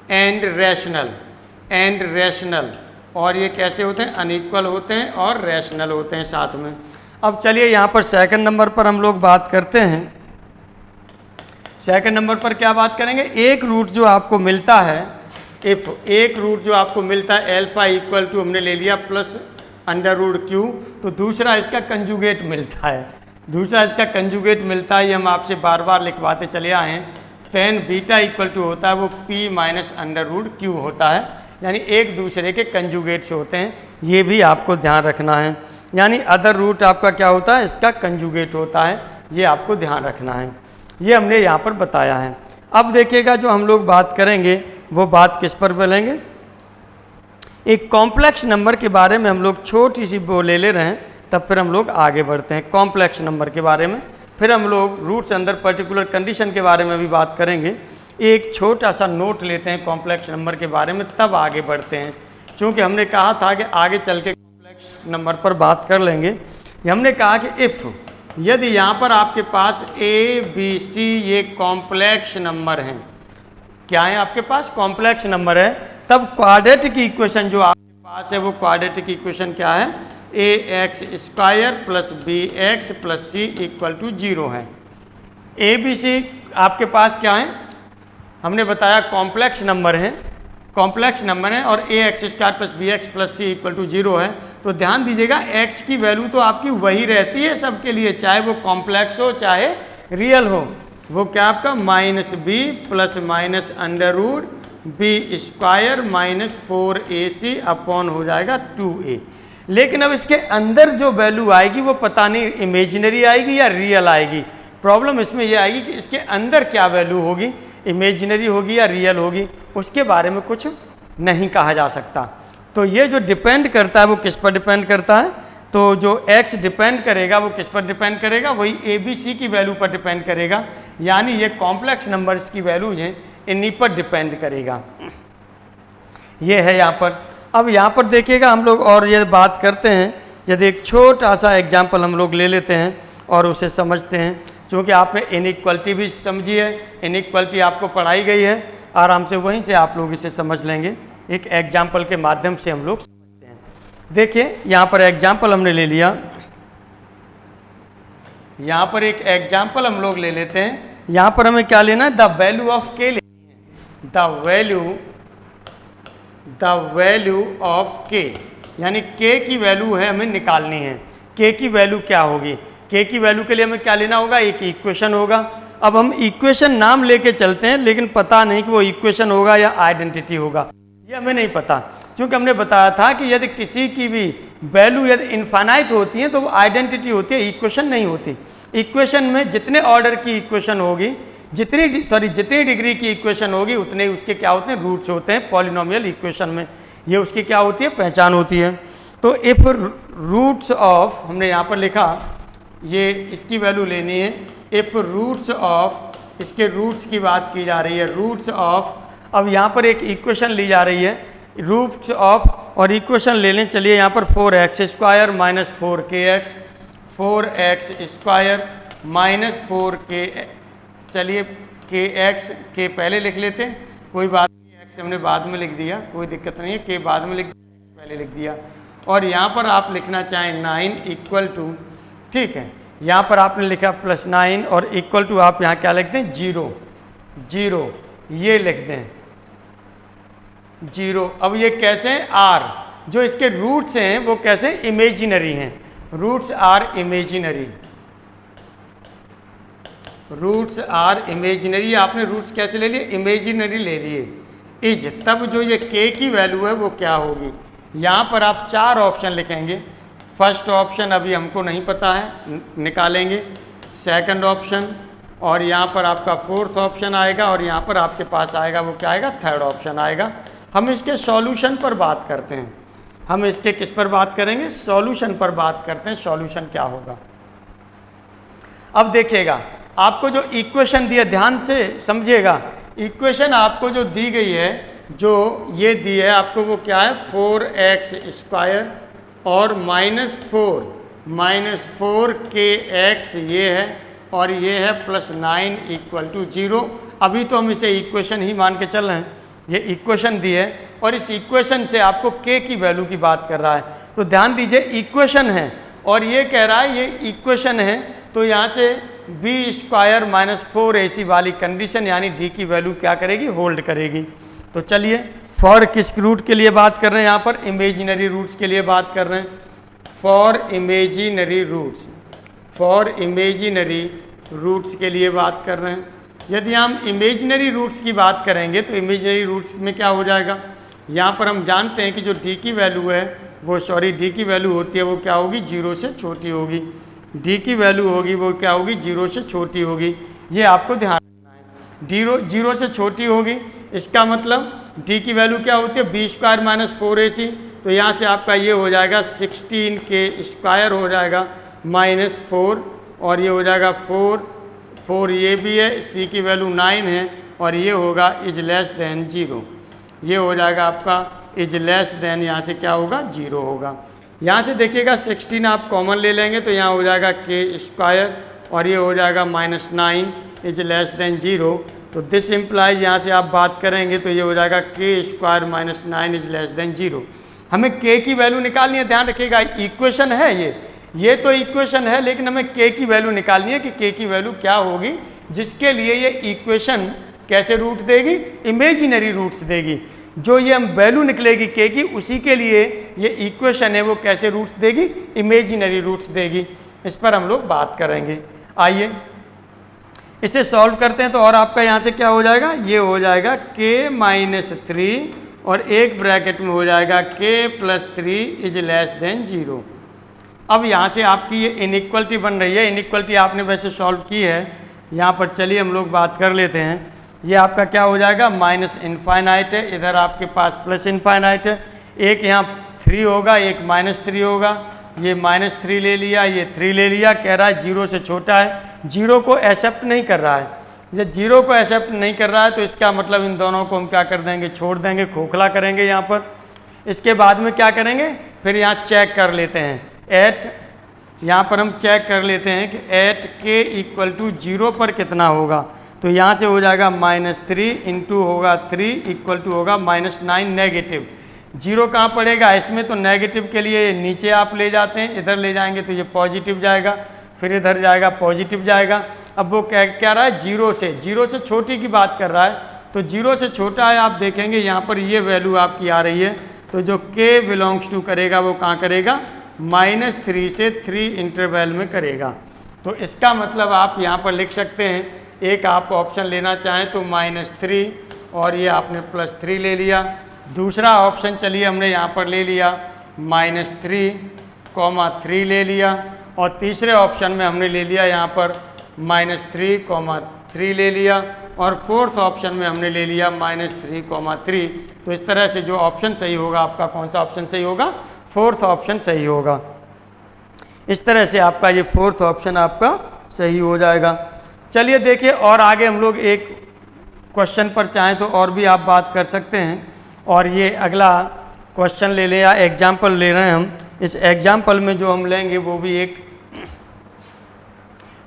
and rational, और ये कैसे होते हैं, अनइक्वल होते हैं और रैशनल होते हैं साथ में। अब चलिए यहाँ पर सेकंड नंबर पर हम लोग बात करते हैं। सेकंड नंबर पर क्या बात करेंगे, एक रूट जो आपको मिलता है, एक रूट जो आपको मिलता है अल्फा इक्वल टू हमने ले लिया प्लस √q, तो दूसरा इसका कंजुगेट मिलता है, ये हम आपसे बार बार लिखवाते चले आए हैं। टेन बीटा इक्वल टू होता है वो p minus under root Q होता है, यानी एक दूसरे के कंजुगेट्स होते हैं, ये भी आपको ध्यान रखना है। यानी अदर रूट आपका क्या होता है, इसका कंजुगेट होता है, ये आपको ध्यान रखना है। ये हमने यहाँ पर बताया है। अब देखिएगा जो हम लोग बात करेंगे वो बात किस पर बोलेंगे, एक कॉम्प्लेक्स नंबर के बारे में हम लोग छोटी सी वो ले रहे हैं, तब फिर हम लोग आगे बढ़ते हैं कॉम्प्लेक्स नंबर के बारे में। फिर हम लोग रूट्स अंदर पर्टिकुलर कंडीशन के बारे में भी बात करेंगे। एक छोटा सा नोट लेते हैं कॉम्प्लेक्स नंबर के बारे में, तब आगे बढ़ते हैं, क्योंकि हमने कहा था कि आगे चल के कॉम्प्लेक्स नंबर पर बात कर लेंगे। हमने कहा कि इफ़ यदि यहाँ पर आपके पास ए बी सी ये कॉम्प्लेक्स नंबर हैं, क्या है आपके पास कॉम्प्लेक्स नंबर है, तब क्वाड्रेटिक इक्वेशन जो आपके पास है वो क्वाड्रेटिक इक्वेशन क्या है, a x square plus B x plus C equal to 0 है। ए बी सी आपके पास क्या है, हमने बताया कॉम्प्लेक्स नंबर है, कॉम्प्लेक्स नंबर है, और a x square plus B x plus C equal to 0 है। तो ध्यान दीजिएगा एक्स की वैल्यू तो आपकी वही रहती है सबके लिए, चाहे वो कॉम्प्लेक्स हो चाहे रियल हो, वो क्या आपका minus B plus minus under root B square minus 4ac upon हो जाएगा 2a। लेकिन अब इसके अंदर जो वैल्यू आएगी वो पता नहीं इमेजिनरी आएगी या रियल आएगी। प्रॉब्लम इसमें यह आएगी कि इसके अंदर क्या वैल्यू होगी, इमेजिनरी होगी या रियल होगी, उसके बारे में कुछ नहीं कहा जा सकता। तो ये जो डिपेंड करता है वो किस पर डिपेंड करता है, तो जो x डिपेंड करेगा वो किस पर डिपेंड करेगा, वही ए बी सी की वैल्यू पर डिपेंड करेगा। यानी ये कॉम्प्लेक्स नंबर्स की वैल्यूज हैं, इन्हीं पर डिपेंड करेगा। ये है यहाँ पर। अब यहाँ पर देखिएगा हम लोग और ये बात करते हैं, यदि एक छोटा सा एग्जाम्पल हम लोग ले लेते हैं और उसे समझते हैं, क्योंकि आपने इनइक्वलिटी भी समझी है, इनइक्वलिटी आपको पढ़ाई गई है, आराम से वहीं से आप लोग इसे समझ लेंगे। एक एग्जाम्पल के माध्यम से हम लोग समझते हैं। देखिए यहाँ पर एग्जाम्पल हमने ले लिया, यहाँ पर एक एग्जाम्पल हम लोग ले लेते हैं। यहाँ पर हमें क्या लेना है, द वैल्यू ऑफ के लेनी है, द वैल्यू ऑफ के, यानी के की वैल्यू है हमें निकालनी है। के की वैल्यू क्या होगी, के की वैल्यू के लिए हमें क्या लेना होगा, एक इक्वेशन होगा। अब हम इक्वेशन नाम लेके चलते हैं, लेकिन पता नहीं कि वो इक्वेशन होगा या आइडेंटिटी होगा, ये हमें नहीं पता, क्योंकि हमने बताया था कि यदि किसी की भी वैल्यू यदि इनफाइनाइट होती है तो वो आइडेंटिटी होती है, इक्वेशन नहीं होती। इक्वेशन में जितने ऑर्डर की इक्वेशन होगी, जितनी डिग्री की इक्वेशन होगी, उतने उसके क्या होते हैं, रूट्स होते हैं पॉलिनोमियल इक्वेशन में, ये उसकी क्या होती है, पहचान होती है। तो इफ रूट्स ऑफ, हमने यहाँ पर लिखा, ये इसकी वैल्यू लेनी है, इफ रूट्स ऑफ, इसके रूट्स की बात की जा रही है, रूट्स ऑफ, अब यहाँ पर एक इक्वेशन ली जा रही है, रूट्स ऑफ, और इक्वेशन ले लें, चलिए यहाँ पर 4x square minus 4kx, 4x square minus 4k, चलिए kx के पहले लिख लेते हैं, कोई बात नहीं, x हमने बाद में लिख दिया, कोई दिक्कत नहीं है, k बाद में लिख दिया, x पहले लिख दिया। और यहाँ पर आप लिखना चाहें 9 इक्वल टू, ठीक है, यहाँ पर आपने लिखा +9 और इक्वल टू आप यहाँ क्या लिखते हैं, 0, ये लिख दें 0। अब ये कैसे हैं, r, जो इसके रूट्स हैं वो कैसे इमेजिनरी हैं, roots are imaginary, roots are imaginary. आपने रूट्स कैसे ले लिए, इमेजिनरी ले लिए, इज, तब जो ये k की वैल्यू है वो क्या होगी। यहाँ पर आप 4 ऑप्शन लिखेंगे। फर्स्ट ऑप्शन अभी हमको नहीं पता है, निकालेंगे। सेकंड ऑप्शन, और यहाँ पर आपका फोर्थ ऑप्शन आएगा, और यहाँ पर आपके पास आएगा वो क्या आएगा, थर्ड ऑप्शन आएगा। हम इसके सॉल्यूशन पर बात करते हैं, हम इसके किस पर बात करेंगे, सॉल्यूशन पर बात करते हैं, सॉल्यूशन क्या होगा। अब देखिएगा आपको जो इक्वेशन दिया, ध्यान से समझिएगा, इक्वेशन आपको जो दी गई है, जो ये दी है आपको, वो क्या है, 4x स्क्वायर और -4kx ये है, और ये है +9 इक्वल टू 0। अभी तो हम इसे इक्वेशन ही मान के चल रहे हैं, ये इक्वेशन दी है, और इस इक्वेशन से आपको k की वैल्यू की बात कर रहा है। तो ध्यान दीजिए, इक्वेशन है और ये कह रहा है ये इक्वेशन है, तो यहाँ से b स्क्वायर माइनस 4ac वाली कंडीशन, यानी d की वैल्यू क्या करेगी, होल्ड करेगी। तो चलिए, फॉर किस रूट के लिए बात कर रहे हैं, यहाँ पर इमेजिनरी रूट्स के लिए बात कर रहे हैं, for imaginary roots, for imaginary roots के लिए बात कर रहे हैं। यदि हम इमेजिनरी रूट्स की बात करेंगे तो इमेजिनरी रूट्स में क्या हो जाएगा, यहाँ पर हम जानते हैं कि जो डी की वैल्यू है वो डी की वैल्यू होती है वो क्या होगी, 0 से छोटी होगी। डी की वैल्यू होगी वो क्या होगी, 0 से छोटी होगी। ये आपको ध्यान रखना है, 0 से छोटी होगी। इसका मतलब डी की वैल्यू क्या होती है, बी स्क्वायर माइनस 4ac। तो यहाँ से आपका ये हो जाएगा 16 के स्क्वायर हो जाएगा माइनस 4, और ये हो जाएगा 4 ये भी है, सी की वैल्यू 9 है, और ये होगा इज लेस देन 0। ये हो जाएगा आपका इज लेस देन, यहाँ से क्या होगा, 0 होगा। यहाँ से देखिएगा 16 आप कॉमन ले लेंगे तो यहाँ हो जाएगा के स्क्वायर, और ये हो जाएगा -9 इज लेस देन 0। तो दिस इम्प्लाइज, यहाँ से आप बात करेंगे तो ये हो जाएगा के स्क्वायर -9 इज लेस देन 0। हमें के की वैल्यू निकालनी है, ध्यान रखिएगा इक्वेशन है ये तो इक्वेशन है, लेकिन हमें के की वैल्यू निकालनी है कि के की वैल्यू क्या होगी, जिसके लिए ये इक्वेशन कैसे रूट देगी, इमेजिनरी रूट्स देगी। जो ये हम वैल्यू निकलेगी के की, उसी के लिए ये इक्वेशन है वो कैसे रूट्स देगी, इमेजिनरी रूट्स देगी। इस पर हम लोग बात करेंगे। आइए इसे सॉल्व करते हैं। तो और आपका यहाँ से क्या हो जाएगा, ये हो जाएगा k-3 और एक ब्रैकेट में हो जाएगा k+3 इज लेस देन 0। अब यहाँ से आपकी ये इनइक्वलिटी बन रही है, इनइक्वलिटी आपने वैसे सॉल्व की है। यहाँ पर चलिए हम लोग बात कर लेते हैं। ये आपका क्या हो जाएगा, -इनफाइनाइट है, इधर आपके पास +इनफाइनाइट है। एक यहाँ 3 होगा, एक -3 होगा। ये -3 ले लिया, ये 3 ले लिया, कह रहा है 0 से छोटा है, 0 को एक्सेप्ट नहीं कर रहा है। जब 0 को एक्सेप्ट नहीं कर रहा है तो इसका मतलब इन दोनों को हम क्या कर देंगे, छोड़ देंगे, खोखला करेंगे यहाँ पर। इसके बाद में क्या करेंगे, फिर यहाँ चेक कर लेते हैं एट, यहाँ पर हम चेक कर लेते हैं कि एट k = 0 पर कितना होगा। तो यहाँ से हो जाएगा -3 इंटू होगा 3 इक्वल टू होगा -9 नेगेटिव। 0 कहाँ पड़ेगा इसमें, तो नेगेटिव के लिए नीचे आप ले जाते हैं, इधर ले जाएंगे तो ये पॉजिटिव जाएगा, फिर इधर जाएगा पॉजिटिव जाएगा। अब वो क्या रहा है, 0 से छोटी की बात कर रहा है। तो 0 से छोटा है, आप देखेंगे यहाँ पर ये वैल्यू आपकी आ रही है। तो जो k बिलोंग्स टू करेगा वो कहाँ करेगा, -3 से 3 इंटरवल में करेगा। तो इसका मतलब आप यहाँ पर लिख सकते हैं, एक आप ऑप्शन लेना चाहें तो -3 और ये आपने +3 ले लिया। दूसरा ऑप्शन चलिए हमने यहाँ पर ले लिया -3, ले लिया, और तीसरे ऑप्शन में हमने ले लिया यहाँ पर -3, ले लिया, और फोर्थ ऑप्शन में हमने ले लिया -3, तो इस तरह से जो ऑप्शन सही होगा आपका, कौन सा ऑप्शन सही होगा, फोर्थ ऑप्शन सही होगा। इस तरह से आपका ये फोर्थ ऑप्शन आपका सही हो जाएगा। चलिए देखिए, और आगे हम लोग एक क्वेश्चन पर चाहें तो और भी आप बात कर सकते हैं। और ये अगला क्वेश्चन ले लें या एग्जाम्पल ले रहे हैं हम। इस एग्जाम्पल में जो हम लेंगे वो भी एक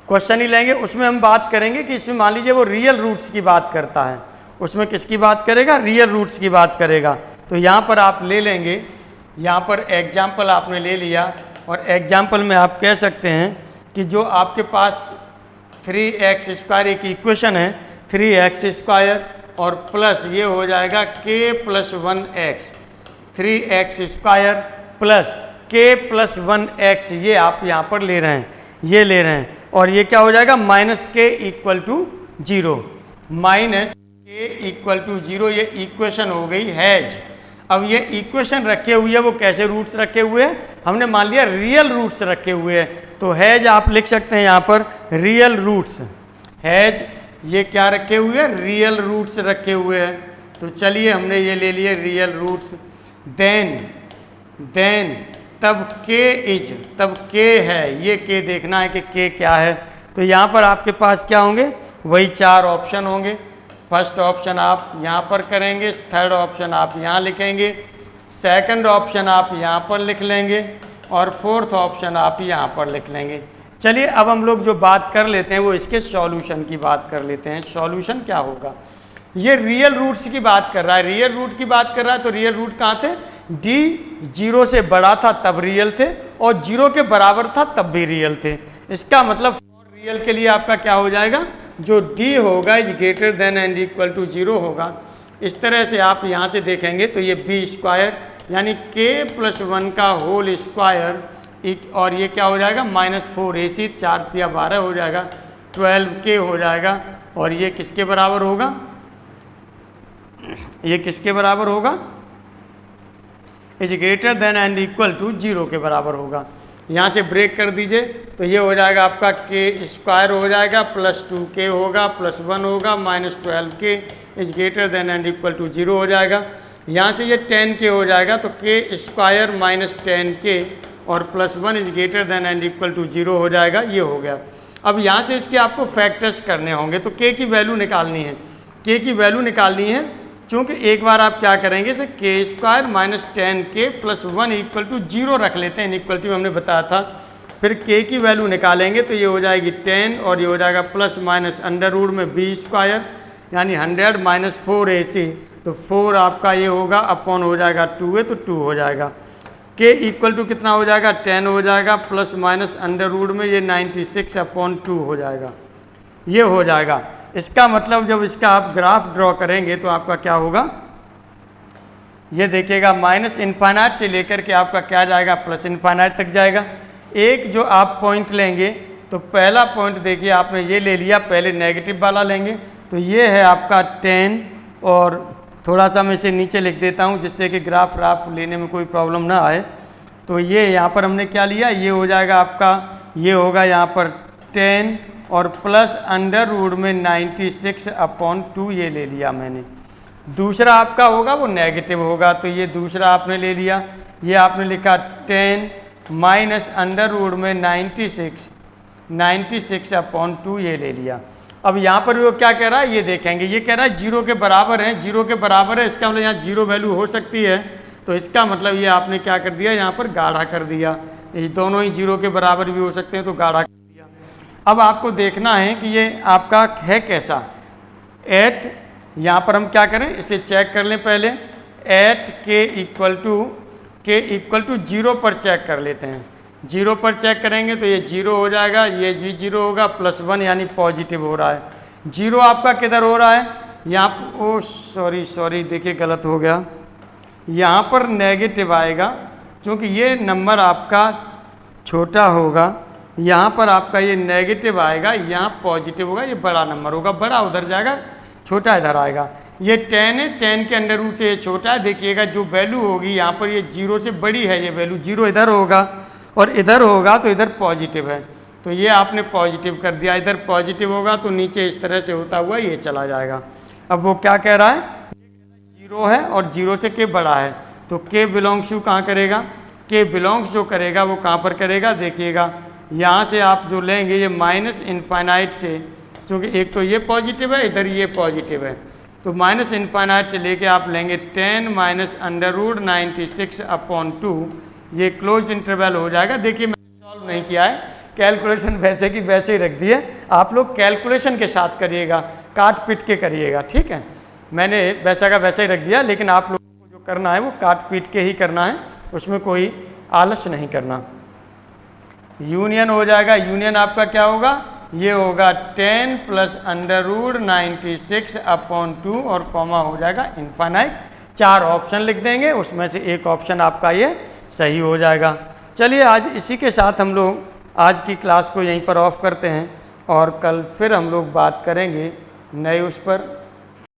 क्वेश्चन ही लेंगे। उसमें हम बात करेंगे कि इसमें मान लीजिए वो रियल रूट्स की बात करता है, उसमें किसकी बात करेगा, रियल रूट्स की बात करेगा। तो यहाँ पर आप ले लेंगे, यहाँ पर एग्जाम्पल आपने ले लिया, और एग्जाम्पल में आप कह सकते हैं कि जो आपके पास 3x² एक इक्वेशन है, 3x² और प्लस ये हो जाएगा k+1x, 3x² प्लस k+1x, ये आप यहाँ पर ले रहे हैं, ये ले रहे हैं। और ये क्या हो जाएगा, -k = 0, -k = 0, ये इक्वेशन हो गई हैज। अब ये इक्वेशन रखे हुए है, वो कैसे रूट्स रखे हुए हैं, हमने मान लिया रियल रूट्स रखे हुए हैं। तो हैज आप लिख सकते हैं यहाँ पर रियल रूट्स, हैज ये क्या रखे हुए हैं, रियल रूट्स रखे हुए हैं। तो चलिए हमने ये ले लिए रियल रूट्स। देन तब k है, ये k देखना है कि k क्या है। तो यहाँ पर आपके पास क्या होंगे, वही 4 ऑप्शन होंगे। फर्स्ट ऑप्शन आप यहाँ पर करेंगे, थर्ड ऑप्शन आप यहाँ लिखेंगे, सेकंड ऑप्शन आप यहाँ पर लिख लेंगे, और फोर्थ ऑप्शन आप यहाँ पर लिख लेंगे। चलिए अब हम लोग जो बात कर लेते हैं वो इसके सॉल्यूशन की बात कर लेते हैं। सॉल्यूशन क्या होगा, ये रियल रूट्स की बात कर रहा है, रियल रूट की बात कर रहा है। तो रियल रूट कहाँ थे, d 0 से बड़ा था तब रियल थे, और 0 के बराबर था तब भी रियल थे। इसका मतलब फॉर रियल के लिए आपका क्या हो जाएगा, जो d होगा is greater than and equal to 0 होगा। इस तरह से आप यहाँ से देखेंगे तो ये b² यानी k+1 का होल स्क्वायर, और ये क्या हो जाएगा, -4ac, 4 × 12 हो जाएगा, 12k हो जाएगा, और ये किसके बराबर होगा, ये किसके बराबर होगा, is greater than and equal to 0 के बराबर होगा। यहाँ से ब्रेक कर दीजिए तो ये हो जाएगा आपका के स्क्वायर हो जाएगा प्लस 2k होगा प्लस 1 होगा minus 12k is greater than and equal to 0 हो जाएगा। यहाँ से ये 10k हो जाएगा तो के स्क्वायर माइनस 10k और plus 1 is greater than and equal to 0 हो जाएगा। ये हो गया। अब यहाँ से इसके आपको फैक्टर्स करने होंगे तो k की वैल्यू निकालनी है, k की वैल्यू निकालनी है चूँकि एक बार आप क्या करेंगे इसे के square minus 10k plus 1 equal to 0 रख लेते हैं, इनइक्वलिटी में हमने बताया था। फिर k की वैल्यू निकालेंगे तो ये हो जाएगी 10 और ये हो जाएगा प्लस माइनस अंडर रूट में b स्क्वायर यानी 100 माइनस 4ac तो 4 आपका ये होगा अपॉन हो जाएगा 2a तो 2 हो जाएगा। k इक्वल टू कितना हो जाएगा 10 हो जाएगा प्लस माइनस अंडर रूट में ये 96 अपॉन 2 हो जाएगा। ये हो जाएगा। इसका मतलब जब इसका आप ग्राफ ड्रॉ करेंगे तो आपका क्या होगा, ये देखिएगा माइनस इनफाइनाइट से लेकर के आपका क्या जाएगा प्लस इनफाइनाइट तक जाएगा। एक जो आप पॉइंट लेंगे तो पहला पॉइंट देखिए आपने ये ले लिया, पहले नेगेटिव वाला लेंगे तो ये है आपका 10 और थोड़ा सा मैं इसे नीचे लिख देता हूँ जिससे कि ग्राफ राफ लेने में कोई प्रॉब्लम ना आए। तो ये यहाँ पर हमने क्या लिया, ये हो जाएगा आपका, ये होगा यहाँ पर 10 और प्लस अंडर रूट में 96 अपॉन 2 ये ले लिया मैंने। दूसरा आपका होगा वो नेगेटिव होगा तो ये दूसरा आपने ले लिया, ये आपने लिखा 10 माइनस अंडर रूट में 96 अपॉन 2 ये ले लिया। अब यहाँ पर वो क्या कह रहा है ये देखेंगे, ये कह रहा है 0 के बराबर है, 0 के बराबर है, इसका मतलब यहाँ 0 वैल्यू हो सकती है तो इसका मतलब ये आपने क्या कर दिया यहाँ पर गाढ़ा कर दिया। ये दोनों ही 0 के बराबर भी हो सकते हैं तो गाढ़ा कर दिया। अब आपको देखना है कि ये आपका है कैसा, एट यहाँ पर हम क्या करें इसे चेक कर लें पहले, एट के इक्वल टू 0 पर चेक कर लेते हैं। 0 पर चेक करेंगे तो ये 0 हो जाएगा, ये भी 0 होगा प्लस 1 यानी पॉजिटिव हो रहा है। 0 आपका किधर हो रहा है, यहाँ ओ सॉरी देखिए गलत हो गया, यहाँ पर नेगेटिव आएगा क्योंकि ये नंबर आपका छोटा होगा, यहाँ पर आपका ये नेगेटिव आएगा, यहाँ पॉजिटिव होगा, ये बड़ा नंबर होगा, बड़ा उधर जाएगा छोटा इधर आएगा। ये 10 है, 10 के अंडर रूट से ये छोटा है, देखिएगा जो वैल्यू होगी यहाँ पर ये 0 से बड़ी है, ये वैल्यू 0 इधर होगा और इधर होगा तो इधर पॉजिटिव है तो ये आपने पॉजिटिव कर दिया, इधर पॉजिटिव होगा तो नीचे इस तरह से होता हुआ ये चला जाएगा। अब वो क्या कह रहा है, 0 है और 0 से के बड़ा है तो के बिलोंग्स टू कहाँ करेगा, के बिलोंग्स जो करेगा वो कहाँ पर करेगा, देखिएगा यहाँ से आप जो लेंगे ये माइनस इनफाइनाइट से, क्योंकि एक तो ये पॉजिटिव है इधर ये पॉजिटिव है तो माइनस इनफाइनाइट से लेके आप लेंगे 10 माइनस अंडर रूट 96 अपॉन 2 ये क्लोज्ड इंटरवल हो जाएगा। देखिए मैंने सॉल्व नहीं किया है, कैलकुलेशन वैसे की वैसे ही रख दी है, आप लोग कैलकुलेशन के साथ करिएगा, काट पीट के करिएगा, ठीक है। मैंने वैसा का वैसा ही रख दिया लेकिन आप लोगों को जो करना है वो काट पीट के ही करना है, उसमें कोई आलस नहीं करना। यूनियन हो जाएगा, यूनियन आपका क्या होगा, ये होगा 10 प्लस अंडर रूट 96 अपॉन 2 और कॉमा हो जाएगा इनफाइनाइट। 4 ऑप्शन लिख देंगे, उसमें से एक ऑप्शन आपका ये सही हो जाएगा। चलिए आज इसी के साथ हम लोग आज की क्लास को यहीं पर ऑफ करते हैं और कल फिर हम लोग बात करेंगे नए उस पर।